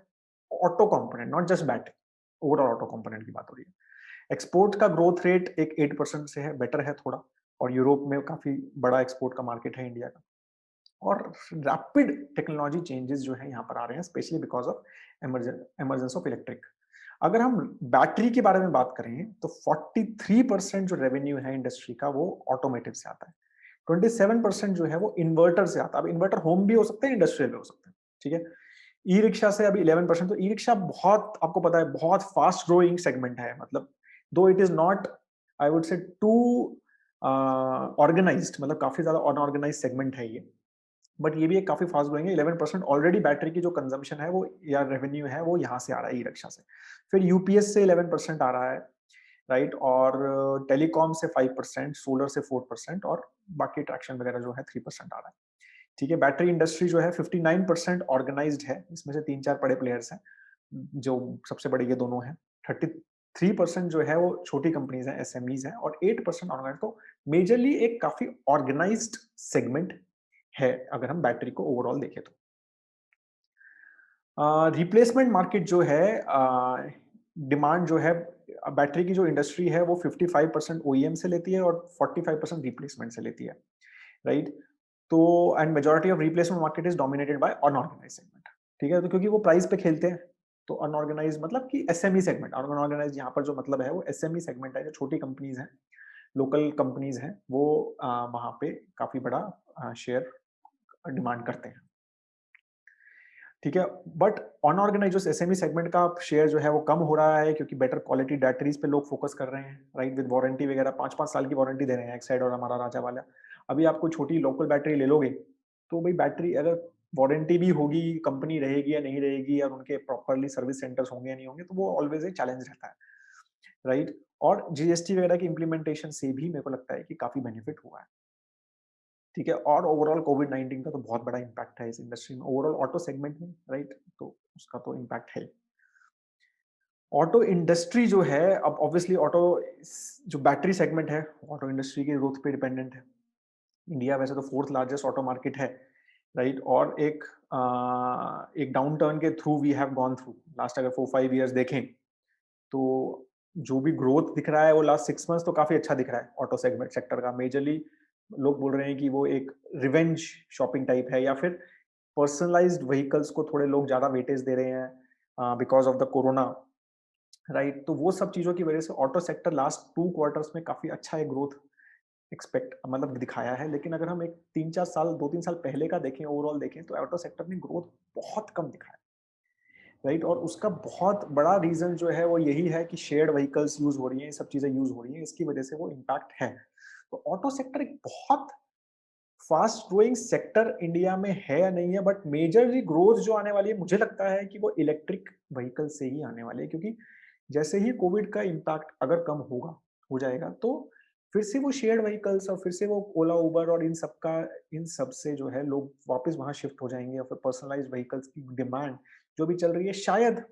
auto component, not just battery, overall auto component की बात हो रही है। एक्सपोर्ट का ग्रोथ रेट एक 8% से है, बेटर है थोड़ा, और यूरोप में काफी बड़ा एक्सपोर्ट का मार्केट है इंडिया का। और रैपिड टेक्नोलॉजी चेंजेस जो है यहाँ पर आ रहे हैं, specially because of emergence of electric. अगर हम बैटरी के बारे में बात करें तो 43% जो रेवेन्यू है इंडस्ट्री का वो ऑटोमेटिव से आता है, 27% जो है वो इन्वर्टर से आता है। अब इन्वर्टर होम भी हो सकते हैं, इंडस्ट्रियल भी हो सकते हैं, ठीक है। ई रिक्शा से अभी 11%, तो ई रिक्शा बहुत, आपको पता है, बहुत फास्ट ग्रोइंग सेगमेंट है। मतलब दो it is not, I would say too organised, मतलब काफी ज्यादा अनऑर्गेनाइज सेगमेंट है ये, बट ये भी एक काफी फास्ट ग्रोइंग है। 11% ऑलरेडी बैटरी की जो कंजम्पशन है वो या रेवेन्यू है वो यहाँ से आ रहा है ई रिक्शा से। फिर यूपीएस से 11% आ रहा है, राइट, और टेलीकॉम से 5%, सोलर से 4%, और बाकी ट्रैक्शन वगैरह जो है 3% आ रहा है, ठीक है। बैटरी इंडस्ट्री जो है 59% ऑर्गेनाइज्ड है, इसमें से 3-4 बड़े प्लेयर्स हैं, जो सबसे बड़े ये दोनों हैं। 33% जो है वो छोटी कंपनीज हैं, एसएमईज हैं, और 8% ऑर्गेनाइज। तो मेजरली एक काफी ऑर्गेनाइज्ड सेगमेंट है अगर हम बैटरी को ओवरऑल देखें तो। रिप्लेसमेंट मार्केट जो है, डिमांड जो है, बैटरी की जो इंडस्ट्री है वो 55% ओईएम से लेती है और 45% रिप्लेसमेंट से लेती है, राइट। तो and majority of replacement market is dominated by unorganised segment, ठीक है। तो क्योंकि वो प्राइस पे खेलते हैं, तो अनऑर्गेनाइज मतलब कि एसएमई सेगमेंट, अनऑर्गेनाइज यहाँ पर जो मतलब है वो एसएमई सेगमेंट है, जो छोटी कंपनीज हैं, लोकल कंपनीज हैं, वो वहाँ पे काफी बड़ा शेयर डिमांड करते हैं, ठीक है। बट अनऑर्गेनाइज जो एसएमई सेगमेंट का शेयर जो है वो कम हो रहा है, क्योंकि बेटर क्वालिटी बैटरीज पे लोग फोकस कर रहे हैं, राइट, विद वारंटी वगैरह। 5-5 साल की वारंटी दे रहे हैं एक्साइड और हमारा राजा वाला। अभी आप कोई छोटी लोकल बैटरी ले लोगे, तो भाई बैटरी अगर वारंटी भी होगी, कंपनी रहेगी या नहीं रहेगी, और उनके प्रॉपरली सर्विस सेंटर्स होंगे या नहीं होंगे, तो वो ऑलवेज एक चैलेंज रहता है, राइट। और जीएसटी वगैरह की इंप्लीमेंटेशन से भी मेरे को लगता है कि काफी बेनिफिट हुआ है, ठीक है। और ओवरऑल कोविड-19 का तो बहुत बड़ा इम्पैक्ट है इस इंडस्ट्री में, ओवरऑल ऑटो सेगमेंट में, राइट, तो उसका तो इम्पैक्ट है। ऑटो इंडस्ट्री जो है, अब ऑब्वियसली ऑटो जो बैटरी सेगमेंट है, ऑटो इंडस्ट्री की ग्रोथ पे डिपेंडेंट है। इंडिया वैसे तो फोर्थ लार्जेस्ट ऑटो मार्केट है, राइट, और एक डाउन टर्न के through we have gone through last, अगर 4-5 ईयर्स देखें, तो जो भी ग्रोथ दिख रहा है वो लास्ट 6 मंथ्स तो काफी अच्छा दिख रहा है ऑटो सेगमेंट सेक्टर का। मेजरली लोग बोल रहे हैं कि वो एक रिवेंज शॉपिंग टाइप है, या फिर पर्सनलाइज्ड व्हीकल्स को थोड़े लोग ज्यादा वेटेज दे रहे हैं because of the corona, right. तो वो सब चीजों की वजह से ऑटो सेक्टर लास्ट 2 क्वार्टर्स में काफी अच्छा एक ग्रोथ एक्सपेक्ट मतलब दिखाया है। लेकिन अगर हम एक 3-4 साल, 2-3 साल पहले का देखें, ओवरऑल देखें, तो ऑटो सेक्टर ने ग्रोथ बहुत कम दिखाया, राइट। और उसका बहुत बड़ा रीजन जो है वो यही है कि शेयर्ड व्हीकल्स यूज हो रही हैं, ये सब चीजें यूज हो रही हैं, इसकी वजह से वो इम्पैक्ट है। तो ऑटो सेक्टर एक बहुत फास्ट ग्रोइंग सेक्टर इंडिया में है या नहीं है, बट मेजरली ग्रोथ जो आने वाली है, मुझे लगता है कि वो इलेक्ट्रिक व्हीकल से ही आने वाली है। क्योंकि जैसे ही कोविड का इम्पैक्ट अगर कम होगा, हो जाएगा, तो फिर से वो शेयर्ड व्हीकल्स और फिर से वो ओला उबर और इन सब से जो है लोग वापस वहां शिफ्ट हो जाएंगे, और फिर पर्सनलाइज्ड व्हीकल्स की डिमांड जो भी चल रही है शायद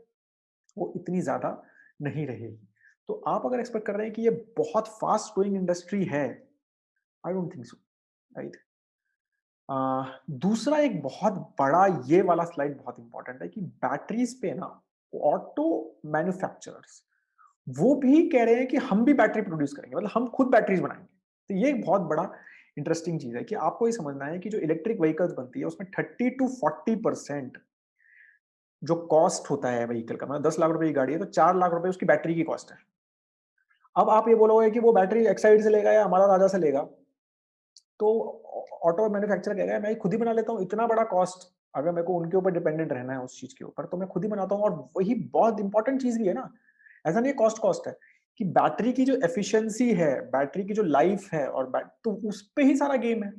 वो इतनी ज्यादा नहीं रहेगी। तो आप अगर एक्सपेक्ट कर रहे हैं कि ये बहुत फास्ट ग्रोइंग इंडस्ट्री है, आई डोंट थिंक सो, राइट। दूसरा एक बहुत बड़ा, ये वाला स्लाइड बहुत इंपॉर्टेंट है, कि बैटरीज पे ना ऑटो मैन्युफैक्चरर्स वो भी कह रहे हैं कि हम भी बैटरी प्रोड्यूस करेंगे, मतलब हम खुद बैटरीज बनाएंगे। तो ये एक बहुत बड़ा इंटरेस्टिंग चीज है कि आपको ये समझना है कि जो इलेक्ट्रिक व्हीकल्स बनती है उसमें 30-40% जो कॉस्ट होता है व्हीकल का, मतलब 10 लाख रुपए की गाड़ी है तो 4 लाख रुपए उसकी बैटरी की कॉस्ट है। अब आप ये बोलोगे कि वो बैटरी एक्साइड से लेगा या हमारा राजा से लेगा, तो ऑटो मैन्युफैक्चरर कहेगा मैं खुद ही बना लेता हूँ, इतना बड़ा कॉस्ट अगर मेरे को उनके ऊपर डिपेंडेंट रहना है उस चीज के ऊपर, तो मैं खुद ही बनाता हूँ। और वही बहुत इंपॉर्टेंट चीज भी है ना, ऐसा नहीं कॉस्ट कॉस्ट है, कि बैटरी की जो एफिशिएंसी है, बैटरी की जो लाइफ है, और तो उस पे ही सारा गेम है।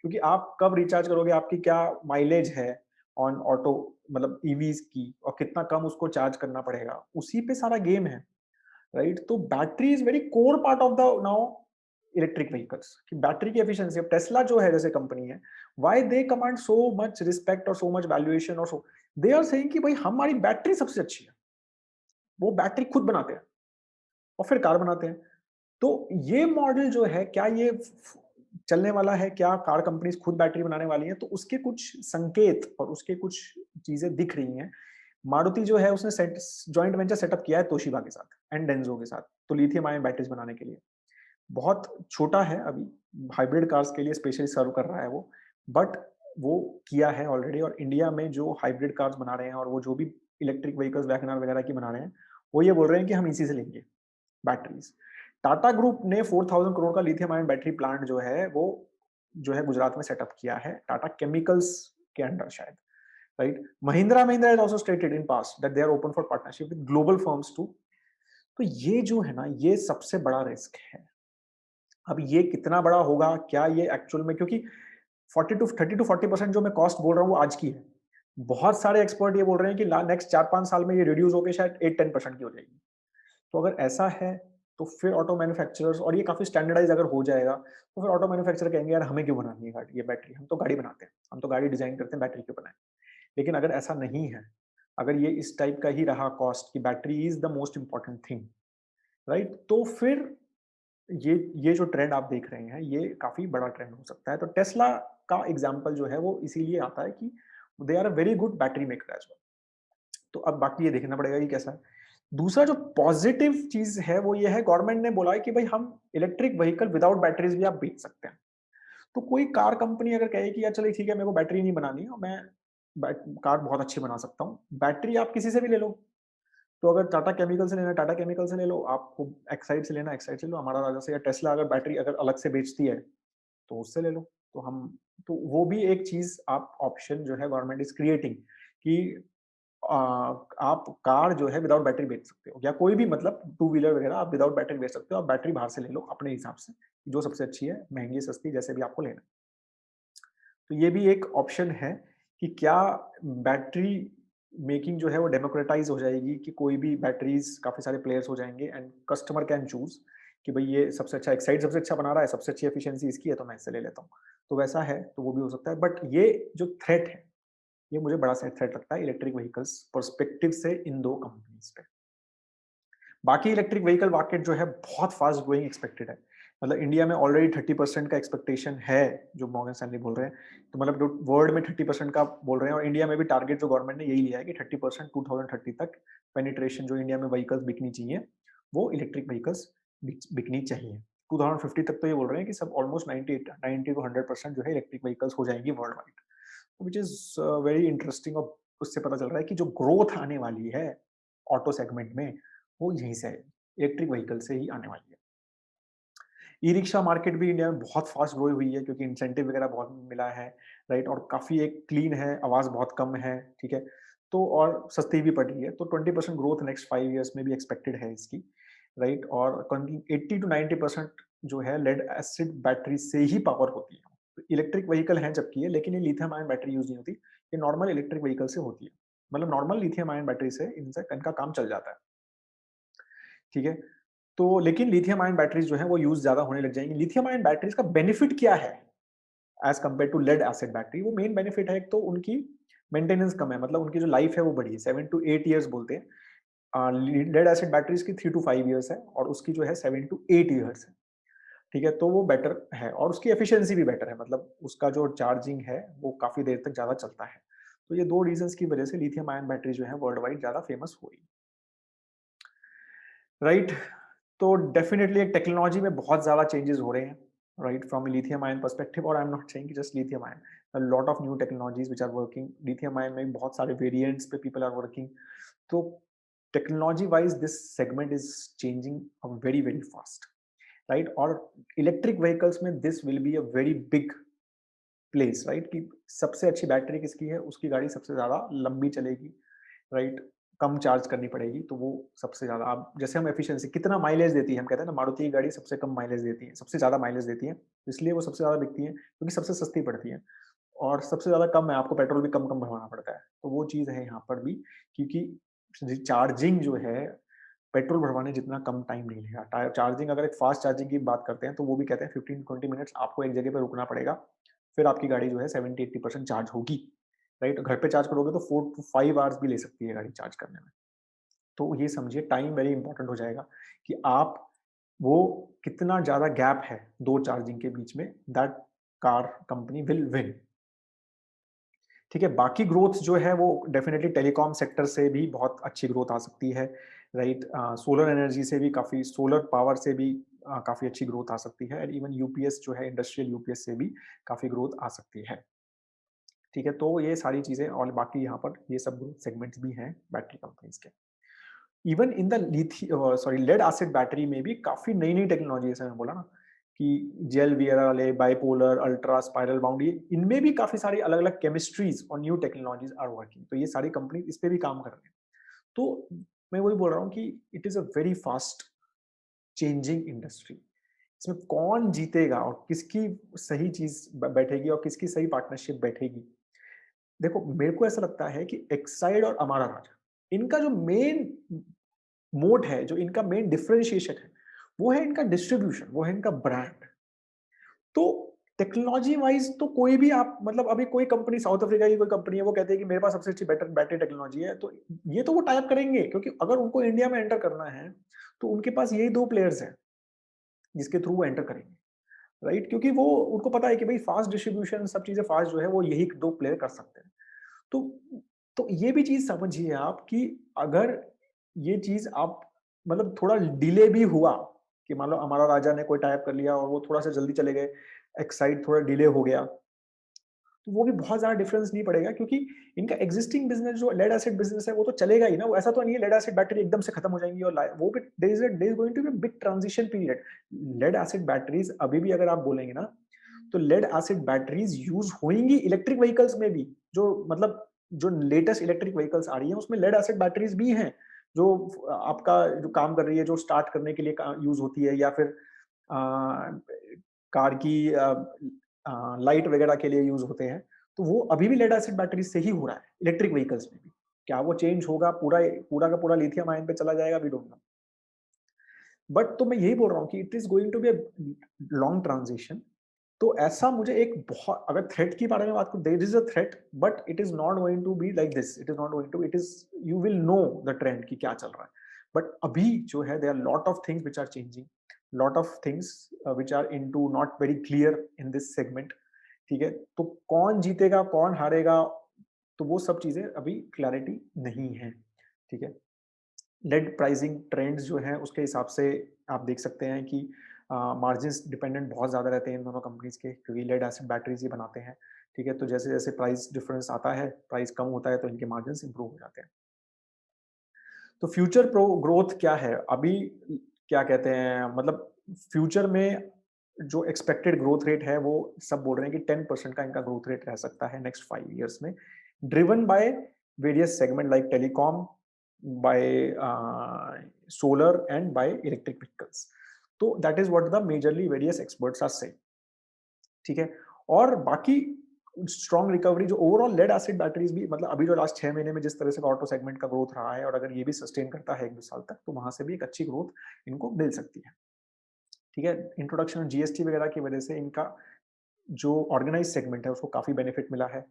क्योंकि आप कब रिचार्ज करोगे, आपकी क्या माइलेज है ऑन ऑटो, मतलब ईवीज की, और कितना कम उसको चार्ज करना पड़ेगा, उसी पे सारा गेम है, राइट। तो battery is very core part of the now electric vehicles, कि बैटरी की एफिशिएंसी। अब टेस्ला जो है जैसे कंपनी है, why they command so much respect और सो मच वैल्यूएशन, और सो दे आर सेइंग कि भाई हमारी बैटरी सबसे अच्छी है, वो बैटरी खुद बनाते हैं और फिर कार बनाते हैं। तो ये मॉडल जो है, क्या ये चलने वाला है, क्या कार कंपनीज खुद बैटरी बनाने वाली हैं, तो उसके कुछ संकेत और उसके कुछ चीजें दिख रही हैं। मारुति जो है उसने जॉइंट वेंचर सेटअप किया है तोशिबा के साथ एंड डेंजो के साथ, तो लिथियम आयन बैटरीज बनाने के लिए। बहुत छोटा है अभी, हाइब्रिड कार्स के लिए स्पेशली सर्व कर रहा है वो, बट वो किया है ऑलरेडी। और इंडिया में जो हाइब्रिड कार्स बना रहे हैं और वो जो भी इलेक्ट्रिक व्हीकल्स वैगनआर वगैरह की बना रहे हैं, वो ये बोल रहे हैं कि हम इसी से लेंगे बैटरीज। टाटा ग्रुप ने 4,000 करोड़ का लिथियम आयन बैटरी प्लांट जो है वो जो है गुजरात में सेटअप किया है टाटा केमिकल्स के अंडर शायद, right. Mahindra Mahindra has also stated in past that they are open for partnership with global firms too. तो ये जो है ना, ये सबसे बड़ा रिस्क है। अब ये कितना बड़ा होगा, क्या ये एक्चुअल में, क्योंकि 30 to 40% जो मैं कॉस्ट बोल रहा हूँ वो आज की है। बहुत सारे एक्सपर्ट ये बोल रहे हैं कि नेक्स्ट 4-5 साल में ये रिड्यूस होकर शायद 8-10% की हो जाएगी। तो अगर ऐसा है तो फिर ऑटो मैन्युफैक्चरर्स, और ये काफी स्टैंडर्डाइज अगर हो जाएगा, तो फिर ऑटो मैन्युफैक्चरर कहेंगे यार हमें क्यों बनानी है गाड़ी, ये बैटरी, हम तो गाड़ी बनाते हैं, हम तो गाड़ी डिजाइन करते हैं, बैटरी क्यों बनाए। लेकिन अगर ऐसा नहीं है, अगर ये इस टाइप का ही रहा कॉस्ट की battery is the most important thing, right, तो फिर ये जो ट्रेंड आप देख रहे हैं ये काफी बड़ा ट्रेंड हो सकता है। तो टेस्ला का एग्जाम्पल जो है वो इसीलिए आता है कि they are a very good battery maker as well. तो अब बाकी ये देखना पड़ेगा कि कैसा है। दूसरा जो पॉजिटिव चीज है वो ये है, गवर्नमेंट ने बोला है कि भाई हम इलेक्ट्रिक व्हीकल विदाउट बैटरीज भी आप बेच सकते हैं। तो कोई कार कंपनी अगर कहे कि यार चलिए ठीक है, मेरे को बैटरी नहीं बनानी है और मैं कार बहुत अच्छी बना सकता हूँ, बैटरी आप किसी से भी ले लो। तो अगर टाटा केमिकल से लेना, टाटा केमिकल से ले लो, आपको एक्साइड से लेना, एक्साइड से लो, हमारा राजा से, या टेस्ला अगर बैटरी अगर अलग से बेचती है तो उससे ले लो। तो हम, तो वो भी एक चीज आप ऑप्शन जो है गवर्नमेंट इज क्रिएटिंग कि आ, आप कार जो है विदाउट बैटरी बेच सकते हो, या कोई भी मतलब टू व्हीलर वगैरह आप विदाउट बैटरी बेच सकते हो। आप बैटरी बाहर से ले लो अपने हिसाब से, जो सबसे अच्छी है, महंगी सस्ती जैसे भी आपको लेना है। तो ये भी एक ऑप्शन है कि क्या बैटरी मेकिंग जो है वो डेमोक्रेटाइज हो जाएगी, कि कोई भी बैटरीज काफी सारे प्लेयर्स हो जाएंगे एंड कस्टमर कैन चूज कि भाई ये सबसे अच्छा, एक्साइड सबसे अच्छा बना रहा है, सबसे अच्छी एफिशिएंसी इसकी है, तो मैं इससे ले लेता हूँ। तो वैसा है तो वो भी हो सकता है। बट ये जो थ्रेट है, ये मुझे बड़ा सा थ्रेट लगता है इलेक्ट्रिक व्हीकल्स पर्सपेक्टिव से इन दो कंपनीज पे। बाकी इलेक्ट्रिक व्हीकल मार्केट जो है बहुत फास्ट ग्रोइंग एक्सपेक्टेड है। मतलब इंडिया में ऑलरेडी 30% का एक्सपेक्टेशन है, जो मॉर्गन स्टैनली बोल रहे हैं। तो मतलब जो वर्ल्ड में 30% का बोल रहे हैं, और इंडिया में भी टारगेट जो गवर्नमेंट ने यही लिया है कि 30% 2030 तक पेनिट्रेशन जो इंडिया में व्हीकल्स बिकनी चाहिए, वो इलेक्ट्रिक व्हीकल्स बिकनी चाहिए। 2050 तक तो ये बोल रहे हैं कि सब ऑलमोस्ट 90 to 100% जो है इलेक्ट्रिक व्हीकल्स हो जाएंगी world wide, which is very interesting. और उससे पता चल रहा है कि जो ग्रोथ आने वाली है ऑटो सेगमेंट में, वो यहीं से है, इलेक्ट्रिक व्हीकल से ही आने वाली है। ई रिक्शा मार्केट भी इंडिया में बहुत फास्ट ग्रो हुई है, क्योंकि इंसेंटिव वगैरह बहुत मिला है, राइट, और काफी एक क्लीन है, आवाज बहुत कम है, ठीक है। तो और सस्ती भी पड़ रही है, तो 20% ग्रोथ नेक्स्ट 5 years में भी एक्सपेक्टेड है इसकी, राइट। और 80 to 90% जो है लेड एसिड बैटरी से ही पावर होती है। तो इलेक्ट्रिक व्हीकल है जबकि ये, लेकिन ये लिथियम आयन बैटरी यूज नहीं होती, ये नॉर्मल इलेक्ट्रिक व्हीकल से होती है। मतलब नॉर्मल लिथियम आयन बैटरी से इनका काम चल जाता है, ठीक है। तो लेकिन लिथियम आयन बैटरीज जो है वो यूज ज्यादा होने लग जाएंगी। लिथियम आयन बैटरीज का बेनिफिट क्या है as compare to lead acid battery? वो मेन बेनिफिट है, एक तो उनकी मेंटेनेंस कम है, मतलब उनकी जो लाइफ है वो बड़ी है, 7 to 8 years बोलते हैं। लेड एसिड बैटरीज की 3 to 5 years है, और उसकी जो है 7 to 8 years है, ठीक है। तो वो बेटर है, और उसकी एफिशिएंसी भी बेटर है, मतलब उसका जो चार्जिंग है वो काफी देर तक ज्यादा चलता है। तो ये दो रीजंस की वजह से लिथियम आयन बैटरी जो है वर्ल्ड वाइड ज्यादा फेमस हुई, राइट। तो डेफिनेटली एक टेक्नोलॉजी में बहुत ज्यादा चेंजेस हो रहे हैं, right, from lithium ion perspective. और I am not saying just lithium ion, a lot of new technologies which are working, lithium ion में बहुत सारे वेरिएंट्स पे पीपल आर वर्किंग। तो technology wise this segment is changing very very fast, right. और electric vehicles में this will be a very big place, right, कि सबसे अच्छी बैटरी किसकी है, उसकी गाड़ी सबसे ज्यादा लंबी चलेगी, राइट। कम चार्ज करनी पड़ेगी, तो वो सबसे ज्यादा, आप जैसे हम एफिशिएंसी कितना माइलेज देती है, हम कहते हैं ना मारुति की गाड़ी सबसे कम माइलेज देती है, सबसे ज्यादा माइलेज देती है, इसलिए वो सबसे ज्यादा बिकती है क्योंकि सबसे सस्ती पड़ती है, और सबसे ज्यादा कम है, आपको पेट्रोल भी कम कम भरवाना पड़ता है। तो वो चीज है यहाँ पर भी, क्योंकि चार्जिंग जो है पेट्रोल भरवाने जितना कम टाइम नहीं लेगा। चार्जिंग, अगर एक फास्ट चार्जिंग की बात करते हैं तो वो भी कहते हैं 15-20 मिनट्स आपको एक जगह पे रुकना पड़ेगा, फिर आपकी गाड़ी जो है 70-80% चार्ज होगी, राइट। घर पे चार्ज करोगे तो 4 to 5 hours भी ले सकती है गाड़ी चार्ज करने में। तो ये समझिए टाइम वेरी इंपॉर्टेंट हो जाएगा कि आप वो कितना ज्यादा गैप है दो चार्जिंग के बीच में, that car company will win, ठीक है। बाकी ग्रोथ जो है वो डेफिनेटली टेलीकॉम सेक्टर से भी बहुत अच्छी ग्रोथ आ सकती है, राइट। सोलर एनर्जी से भी काफी, सोलर पावर से भी काफी अच्छी ग्रोथ आ सकती है, एंड इवन यूपीएस जो है, इंडस्ट्रियल यूपीएस से भी काफी ग्रोथ आ सकती है, ठीक है। तो ये सारी चीजें, और बाकी यहाँ पर ये सब ग्रोथ सेगमेंट्स भी हैं बैटरी कंपनीज के। Even in the lithi sorry lead acid battery में भी काफी नई नई टेक्नोलॉजी, जैसे मैं बोला ना कि जेल वियर वाले, बाइपोलर, अल्ट्रा, स्पाइरल बाउंड, ये इनमें भी काफी सारी अलग अलग केमिस्ट्रीज और न्यू टेक्नोलॉजीज आर वर्किंग। तो ये सारी कंपनी इस पे भी काम कर रही है। तो मैं वही बोल रहा हूँ कि it is a very fast changing industry. इसमें कौन जीतेगा और किसकी सही चीज बैठेगी और किसकी सही पार्टनरशिप बैठेगी। देखो मेरे को ऐसा लगता है कि एक्साइड और अमारा राजा, इनका जो मेन मोड है, जो इनका मेन डिफरेंशिएशन है, वो है इनका डिस्ट्रीब्यूशन, वो है इनका ब्रांड। तो टेक्नोलॉजी वाइज तो कोई भी आप मतलब अभी कोई कंपनी, साउथ अफ्रीका की कोई कंपनी है, वो कहती है कि मेरे पास सबसे अच्छी बेटर बैटरी टेक्नोलॉजी है, तो ये तो वो टाइप करेंगे, क्योंकि अगर उनको इंडिया में एंटर करना है तो उनके पास यही दो प्लेयर्स हैं जिसके थ्रू वो एंटर करेंगे, राइट? क्योंकि वो उनको पता है कि भाई फास्ट डिस्ट्रीब्यूशन, सब चीजें फास्ट जो है वो यही दो प्लेयर कर सकते हैं। तो तो ये भी चीज समझिए आप कि अगर ये चीज आप मतलब थोड़ा डिले भी हुआ कि मान लो हमारा राजा ने कोई टाइप कर लिया और वो थोड़ा सा जल्दी चले गए, एक्साइड थोड़ा डिले हो गया, तो वो भी बहुत ज्यादा डिफरेंस नहीं पड़ेगा, क्योंकि इनका एग्जिस्टिंग बिजनेस जो लेड एसिड बिजनेस है वो तो चलेगा ही ना। वो ऐसा तो नहीं है लेड एसिड बैटरी एकदम से खत्म हो जाएंगी और वो भी there is going to be big transition period. Lead acid batteries अभी भी अगर आप बोलेंगे ना, तो लेड एसिड बैटरीज यूज होंगी इलेक्ट्रिक व्हीकल्स में भी। जो मतलब जो लेटेस्ट इलेक्ट्रिक व्हीकल्स आ रही है उसमें लेड एसिड बैटरीज भी हैं, जो आपका जो काम कर रही है, जो स्टार्ट करने के लिए यूज होती है, या फिर कार की लाइट वगैरह के लिए यूज होते हैं। तो वो अभी भी लेड एसिड बैटरी से ही हो रहा है इलेक्ट्रिक व्हीकल्स में भी। क्या वो चेंज होगा, पूरा पूरा का पूरा लिथियम आयन पे चला जाएगा, वी डोंट नो। बट तो मैं यही बोल रहा हूँ कि it is going to be long transition. तो ऐसा मुझे एक बहुत, अगर थ्रेट की बारे में बात करूं, there is a threat, but it is not going to be like this, it is not going to, it is, you will know the trend कि क्या चल रहा है। बट अभी जो है there are lot of things which are changing, lot of things which are into not very clear in this segment. ठीक है, तो कौन जीतेगा कौन हारेगा, तो वो सब चीजें अभी क्लैरिटी नहीं है। ठीक है, लेड प्राइसिंग ट्रेंड्स जो हैं उसके हिसाब से आप देख सकते हैं कि मार्जिन्स डिपेंडेंट बहुत ज़्यादा रहते हैं इन दोनों कंपनीज के, क्योंकि लेड एसिड बैटरीज ही बनाते हैं। ठीक है, तो जैसे जैसे प्राइस डिफरेंस आता है, प्राइस कम होता है, तो इनके मार्जिन्स इंप्रूव हो जाते हैं। तो फ्यूचर प्रो ग्रोथ क्या है अभी, क्या कहते हैं, मतलब फ्यूचर में जो एक्सपेक्टेड ग्रोथ रेट है वो सब बोल रहे हैं कि 10% का इनका ग्रोथ रेट रह सकता है नेक्स्ट 5 years में, driven by various segment like telecom, by solar and by electric vehicles. तो that is what the majorly various experts are saying. ठीक है, और बाकी स्ट्रॉन्ग रिकवरी जो ओवरऑल लेड एसिड बैटरीज भी, मतलब अभी जो लास्ट 6 महीने में जिस तरह से ऑटो सेगमेंट का ग्रोथ रहा है, और अगर ये भी सस्टेन करता है 1-2 साल तक, तो वहां से भी एक अच्छी ग्रोथ इनको मिल सकती है। ठीक है, इंट्रोडक्शन जीएसटी वगैरह की वजह से इनका जो ऑर्गेनाइज सेगमेंट है उसको काफी बेनिफिट मिला है,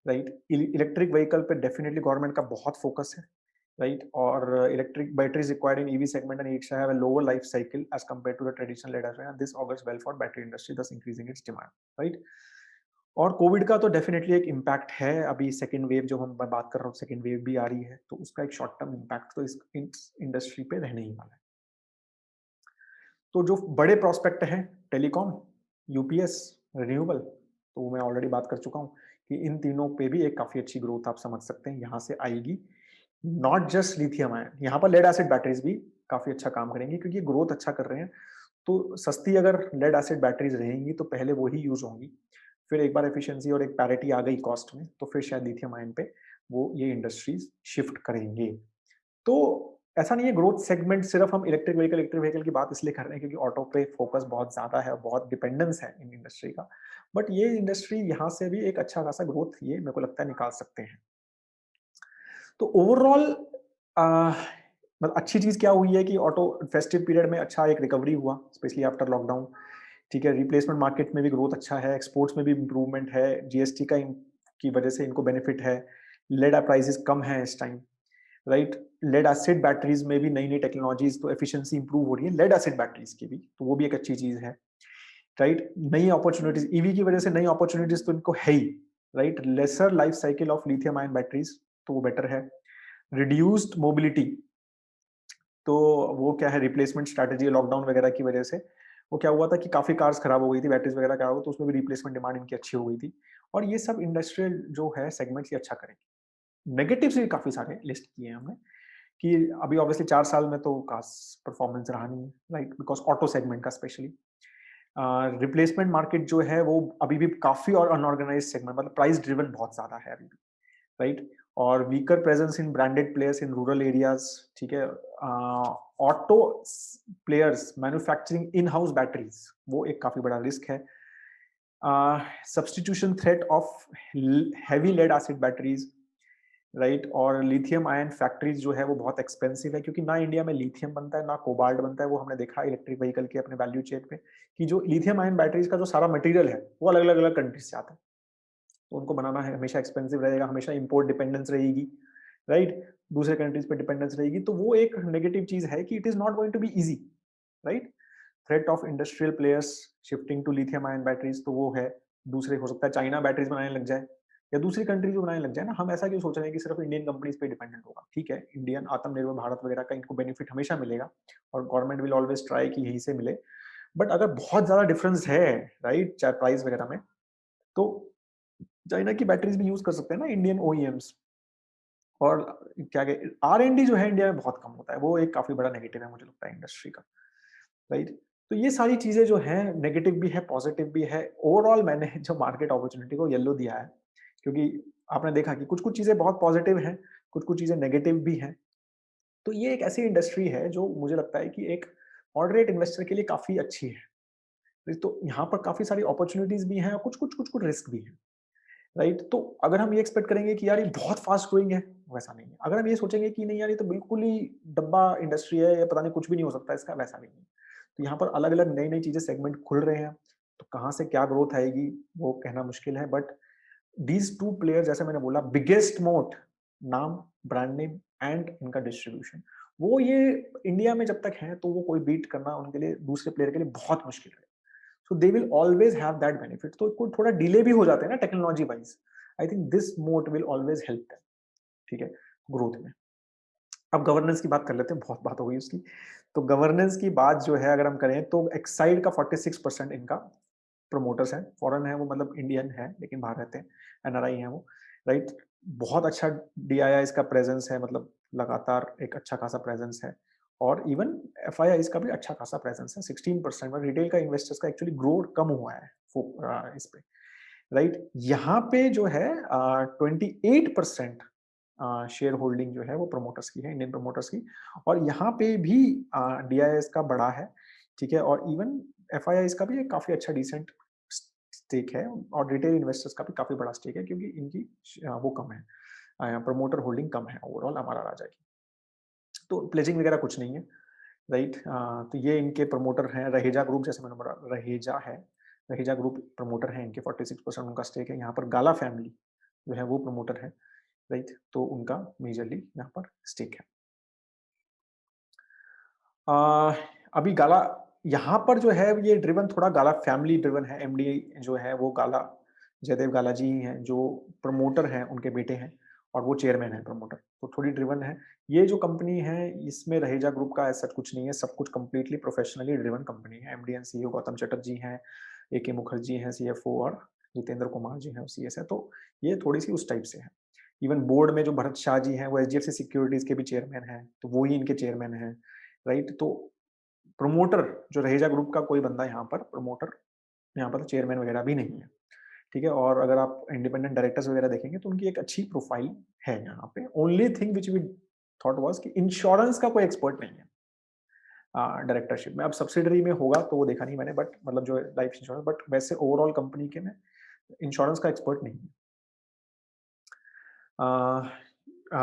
राइट? इलेक्ट्रिक व्हीकल पे डेफिनेटली गवर्नमेंट का बहुत फोकस है, राइट? और electric batteries required in EV segment and each have a lower life cycle as compared to the traditional lead acid, and this augurs well for battery industry, thus increasing its demand, right? और Covid का तो definitely एक impact है, अभी second wave जो मैं बात कर रहा हूँ, सेकेंड वेव भी आ रही है, तो उसका एक शॉर्ट टर्म इम्पैक्ट तो इस इंडस्ट्री पे रहने ही वाला है। तो जो बड़े प्रोस्पेक्ट हैं, टेलीकॉम, यूपीएस, रिन्यूएबल, तो मैं ऑलरेडी बात कर चुका हूँ कि इन तीनों पे भी एक काफी अच्छी ग्रोथ आप समझ सकते हैं यहाँ से आएगी। नॉट जस्ट लिथियम आयन, यहाँ पर लेड एसिड बैटरीज भी काफी अच्छा काम करेंगी, क्योंकि ये ग्रोथ अच्छा कर रहे हैं। तो सस्ती अगर लेड एसिड बैटरीज रहेंगी तो पहले वो ही यूज होंगी, फिर एक बार एफिशिएंसी और एक पैरिटी आ गई कॉस्ट में, तो फिर शायद लिथियम आयन पे वो ये इंडस्ट्रीज शिफ्ट करेंगे। तो ऐसा नहीं है, ग्रोथ सेगमेंट सिर्फ हम इलेक्ट्रिक व्हीकल की बात इसलिए कर रहे हैं क्योंकि ऑटो पे फोकस बहुत ज्यादा है और बहुत डिपेंडेंस है इन इंडस्ट्री का। बट ये इंडस्ट्री यहाँ से भी एक अच्छा खासा ग्रोथ ये मेरे को लगता है निकाल सकते हैं। तो ओवरऑल मतलब अच्छी चीज क्या हुई है कि ऑटो फेस्टिव पीरियड में अच्छा एक रिकवरी हुआ, स्पेशली आफ्टर लॉकडाउन। ठीक है, रिप्लेसमेंट मार्केट में भी ग्रोथ अच्छा है, एक्सपोर्ट्स में भी इंप्रूवमेंट है, जीएसटी का की वजह से इनको बेनिफिट है, लेड प्राइसेस कम है इस time, right? Lead acid batteries में भी नई नई टेक्नोलॉजीज, तो एफिशिएंसी इंप्रूव हो रही है लेड एसिड बैटरीज की भी, तो वो भी एक अच्छी चीज है, राइट? नई अपॉर्चुनिटीज ईवी की वजह से, नई अपॉर्चुनिटीज तो इनको है ही, right? Lesser life cycle of lithium ion batteries, तो वो बेटर है। रिड्यूस्ड मोबिलिटी, तो वो क्या है, रिप्लेसमेंट स्ट्रैटेजी लॉकडाउन वगैरह की वजह से वो क्या हुआ था कि काफी कार्स खराब हो गई थी, बैटरीज वगैरह खराब हो गई, तो उसमें भी रिप्लेसमेंट डिमांड इनकी अच्छी हो गई थी, और ये सब इंडस्ट्रियल जो है सेगमेंट्स ये अच्छा करेंगे। नेगेटिव्स भी काफी सारे लिस्ट किए हैं हमने कि अभी ऑब्वियसली 4 साल में तो खास परफॉर्मेंस रहा नहीं है, राइट? बिकॉज ऑटो सेगमेंट का स्पेशली, रिप्लेसमेंट मार्केट जो है वो अभी भी काफी और अनऑर्गेनाइज सेगमेंट, मतलब प्राइस ड्रिवन बहुत ज्यादा है अभी भी, राइट। और weaker presence in branded players in rural areas, ठीक है। Auto players manufacturing in house batteries, वो एक काफी बड़ा रिस्क है। Substitution threat of heavy lead acid batteries, right. और लिथियम आयन फैक्ट्रीज जो है वो बहुत एक्सपेंसिव है, क्योंकि ना इंडिया में लिथियम बनता है ना कोबाल्ट बनता है। वो हमने देखा इलेक्ट्रिक व्हीकल के अपने वैल्यू चेन पे कि जो लिथियम आयन बैटरीज का जो सारा मटेरियल है वो अलग अलग अलग कंट्रीज से आता है, तो उनको बनाना है हमेशा एक्सपेंसिव रहेगा, हमेशा इंपोर्ट डिपेंडेंस रहेगी, राइट। दूसरे कंट्रीज पे डिपेंडेंस रहेगी, तो वो एक नेगेटिव चीज है कि it is not going to be easy, right. Threat of industrial players shifting to lithium ion batteries, तो वो है। दूसरे हो सकता है चाइना बैटरीज बनाने लग जाए या दूसरी कंट्रीज बनाने लग जाए ना। हम ऐसा क्यों सोच रहे हैं कि सिर्फ इंडियन कंपनीज पे डिपेंडेंट होगा? ठीक है, इंडियन आत्मनिर्भर भारत वगैरह का इनको बेनिफिट हमेशा मिलेगा और गवर्नमेंट विल ऑलवेज ट्राई कि यहीं से मिले। बट अगर बहुत ज्यादा डिफरेंस है, राइट, चाहे प्राइस वगैरह में, तो चाइना की बैटरीज भी यूज कर सकते हैं ना इंडियन ओईएम्स। और क्या R&D जो है इंडिया में बहुत कम होता है, वो एक काफी बड़ा नेगेटिव है मुझे लगता है इंडस्ट्री का, राइट। तो ये सारी चीजें जो हैं नेगेटिव भी है पॉजिटिव भी है। ओवरऑल मैंने जो मार्केट अपॉर्चुनिटी को येलो दिया है, क्योंकि आपने देखा कि कुछ कुछ चीजें बहुत पॉजिटिव हैं, कुछ कुछ चीजें नेगेटिव भी हैं। तो ये एक ऐसी इंडस्ट्री है जो मुझे लगता है कि एक मॉडरेट इन्वेस्टर के लिए काफी अच्छी है। तो यहाँ पर काफी सारी अपॉर्चुनिटीज भी हैं और कुछ कुछ रिस्क भी है, राइट। तो अगर हम ये एक्सपेक्ट करेंगे कि यार ये बहुत फास्ट ग्रोइंग है, वैसा नहीं है। अगर हम ये सोचेंगे कि नहीं यार ये तो बिल्कुल ही डब्बा इंडस्ट्री है, या पता नहीं कुछ भी नहीं हो सकता इसका, वैसा नहीं है। तो यहाँ पर अलग अलग नई नई चीजें सेगमेंट खुल रहे हैं, तो कहाँ से क्या ग्रोथ आएगी वो कहना मुश्किल है। बट दीज टू प्लेयर, जैसे मैंने बोला, बिगेस्ट मोट, नाम, ब्रांड नेम एंड इनका डिस्ट्रीब्यूशन, वो ये इंडिया में जब तक है तो वो कोई बीट करना उनके लिए, दूसरे प्लेयर के लिए बहुत मुश्किल है। So they will always have that benefit. तो कोई थोड़ा डिले भी हो जाते हैं ना technology wise, I think this moat will always help them, ठीक है, ग्रोथ में। अब गवर्नेंस की बात कर लेते हैं, बहुत बात हो गई उसकी। तो गवर्नेंस की बात जो है अगर हम करें तो एक्साइड का 46% इनका प्रमोटर्स हैं, फॉरेन है वो, मतलब इंडियन है लेकिन बाहर रहते हैं, एनआरआई हैं वो, राइट। बहुत अच्छा डीआईआई इसका प्रेजेंस है, मतलब लगातार एक अच्छा खासा प्रेजेंस है। और इवन एफआईआई इसका भी अच्छा खासा प्रेजेंस है, 16%। में रिटेल का इन्वेस्टर्स का एक्चुअली ग्रोथ कम हुआ है इस पे, राइट। यहाँ पे जो है 28% शेयर होल्डिंग जो है वो प्रमोटर्स की है, इंडियन प्रमोटर्स की। और यहाँ पे भी डीआईएस का बड़ा है, ठीक है। और इवन एफआईआई का भी एक काफी अच्छा डिसेंट स्टेक है, और रिटेल इन्वेस्टर्स का भी काफी बड़ा स्टेक है, क्योंकि इनकी वो कम है, प्रमोटर होल्डिंग कम है ओवरऑल हमारा राजा की। तो प्लेजिंग वगैरह कुछ नहीं है, राइट। तो ये इनके प्रमोटर हैं, रहेजा ग्रुप, जैसे मैंने बोला रहेजा है, रहेजा ग्रुप प्रमोटर है इनके, 46% उनका स्टेक है। यहाँ पर गाला फैमिली जो है वो प्रमोटर है, राइट। तो उनका मेजरली यहाँ पर स्टेक है। अभी गाला यहाँ पर जो है ये ड्रिवन, थोड़ा गाला फैमिली ड्रिवन है। एमडी जो है वो गाला, जयदेव गाला जी ही हैं जो प्रमोटर हैं, उनके बेटे हैं, और वो चेयरमैन है प्रमोटर, तो थोड़ी ड्रिवन है। ये जो कंपनी है इसमें रहेजा ग्रुप का ऐसा कुछ नहीं है, सब कुछ कंप्लीटली प्रोफेशनली ड्रिवन कंपनी है। MD and CEO Gautam Chatterjee हैं, AK मुखर्जी हैं सीएफओ, और जितेंद्र कुमार जी हैं सीएस है। तो ये थोड़ी सी उस टाइप से है। इवन बोर्ड में जो भरत शाह जी हैं वो एचडीएफसी सिक्योरिटीज के भी चेयरमैन हैं, तो वो ही इनके चेयरमैन हैं, राइट। तो प्रमोटर जो रहेजा ग्रुप का कोई बंदा यहाँ पर प्रमोटर, यहाँ पर चेयरमैन वगैरह भी नहीं है, ठीक है। और अगर आप इंडिपेंडेंट डायरेक्टर्स वगैरह देखेंगे तो उनकी एक अच्छी प्रोफाइल है यहाँ पे। Only thing which we thought was कि इंश्योरेंस का कोई एक्सपर्ट नहीं है डायरेक्टरशिप में। अब सब्सिडरी में होगा तो वो देखा नहीं मैंने, बट मतलब जो लाइफ इंश्योरेंस, बट वैसे ओवरऑल कंपनी के में इंश्योरेंस का एक्सपर्ट नहीं है।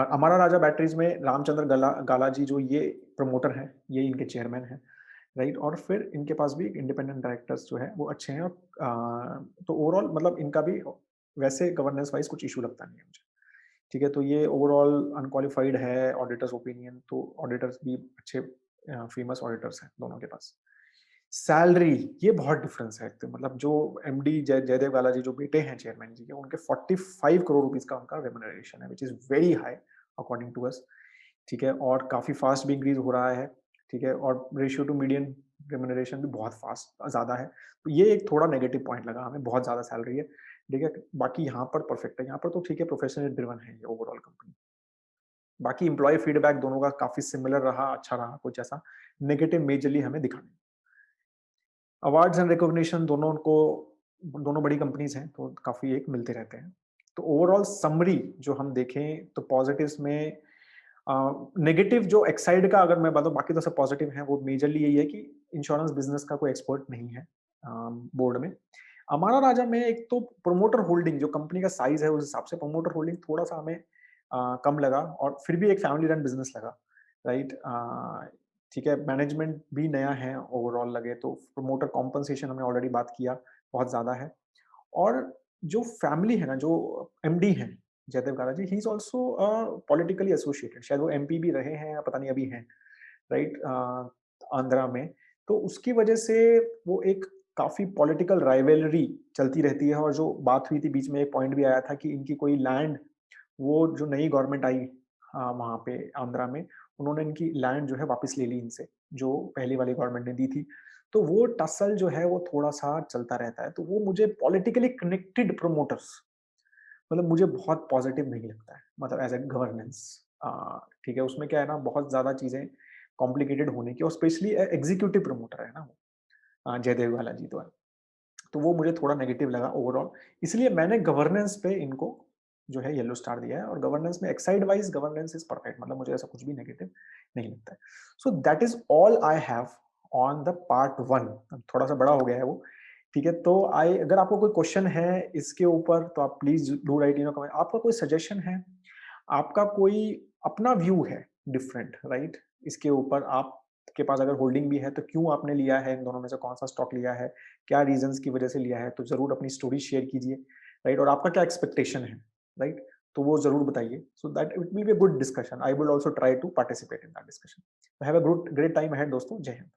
अमारा राजा बैटरीज में रामचंद्र गाला जी जो ये प्रमोटर हैं, ये इनके चेयरमैन हैं, राइट। और फिर इनके पास भी इंडिपेंडेंट डायरेक्टर्स जो है वो अच्छे हैं। और तो ओवरऑल मतलब इनका भी वैसे गवर्नेंस वाइज कुछ इशू लगता नहीं है मुझे, ठीक है। तो ये ओवरऑल अनक्वालिफाइड है ऑडिटर्स ओपिनियन, तो ऑडिटर्स भी अच्छे फेमस ऑडिटर्स हैं दोनों के पास। सैलरी, ये बहुत डिफरेंस है, तो मतलब जो एमडी जयदेव गाला जी जो बेटे हैं चेयरमैन जी के, उनके 45 करोड़ रुपीस का उनका रेमुनरेशन है, which is very high according to us, ठीक है। और काफी फास्ट भी इंक्रीज हो रहा है, ठीक है। और रेशियो टू मीडियन रेमुनरेशन भी बहुत फास्ट ज्यादा है। तो ये एक थोड़ा नेगेटिव पॉइंट लगा हमें, बहुत ज्यादा सैलरी है, ठीक है। बाकी यहाँ पर परफेक्ट है, यहाँ पर तो ठीक है, प्रोफेशनल ड्रिवन है ये ओवरऑल कंपनी। बाकी एम्प्लॉय फीडबैक दोनों का काफी सिमिलर रहा, अच्छा रहा, कुछ ऐसा नेगेटिव मेजरली हमें दिखा नहीं। अवार्ड्स एंड रिकॉग्निशन दोनों को, दोनों बड़ी कंपनीज हैं तो काफी एक मिलते रहते हैं। तो ओवरऑल समरी जो हम देखें तो पॉजिटिव्स में, नेगेटिव जो एक्साइड का अगर मैं बताऊं, बाकी तो सब पॉजिटिव हैं, वो मेजरली यही है कि इंश्योरेंस बिजनेस का कोई एक्सपर्ट नहीं है बोर्ड में। हमारा राजा में एक तो प्रोमोटर होल्डिंग, जो कंपनी का साइज है उस हिसाब से प्रोमोटर होल्डिंग थोड़ा सा हमें कम लगा, और फिर भी एक फैमिली रन बिजनेस लगा, राइट। ठीक है, मैनेजमेंट भी नया है ओवरऑल लगे तो, प्रमोटर कॉम्पनसेशन हमने ऑलरेडी बात किया, बहुत ज्यादा है। और जो फैमिली है ना, जो एमडी हैं Jaydev Galla ji, he is also politically associated, शायद वो एमपी भी रहे हैं या पता नहीं अभी हैं, राइट, आंध्रा में। तो उसकी वजह से वो एक काफी पॉलिटिकल राइवलरी चलती रहती है। और जो बात हुई थी बीच में, एक पॉइंट भी आया था कि इनकी कोई लैंड, वो जो नई गवर्नमेंट आई वहाँ पे आंध्रा में, उन्होंने इनकी लैंड जो है वापस ले ली इनसे, जो पहली वाली गवर्नमेंट ने दी थी। तो वो टसल जो है वो थोड़ा-सा चलता रहता है। तो वो मुझे पॉलिटिकली कनेक्टेड प्रमोटर्स, मतलब मुझे बहुत पॉजिटिव नहीं लगता है, मतलब एज़ अ गवर्नेंस। ठीक है, उसमें क्या है ना, बहुत ज़्यादा चीज़ें कॉम्प्लिकेटेड होने की, और स्पेशली एग्ज़ीक्यूटिव प्रमोटर है ना वो, जयदेव गाला जी तो है। तो वो मुझे थोड़ा नेगेटिव लगा ओवरऑल। इसलिए मैंने गवर्नेंस पे इनको जो है येलो स्टार दिया है, और गवर्नेंस में Exide wise governance is perfect, मतलब मुझे ऐसा कुछ भी नेगेटिव नहीं लगता है। So that is all I have on the part one. थोड़ा सा बड़ा हो गया है वो, ठीक है। तो आई, अगर आपको कोई क्वेश्चन है इसके ऊपर तो आप please do right in comment. आपका कोई सजेशन है, आपका कोई अपना व्यू है डिफरेंट, राइट, इसके ऊपर आपके पास अगर होल्डिंग भी है तो क्यों आपने लिया है, इन दोनों में से कौन सा स्टॉक लिया है, क्या रीजंस की वजह से लिया है, तो जरूर अपनी स्टोरी शेयर कीजिए, राइट। और आपका क्या एक्सपेक्टेशन है, राइट, तो वो जरूर बताइए, so that it will be a good discussion. I will also try to participate in that discussion. Have a good great time ahead दोस्तों। जय हिंद।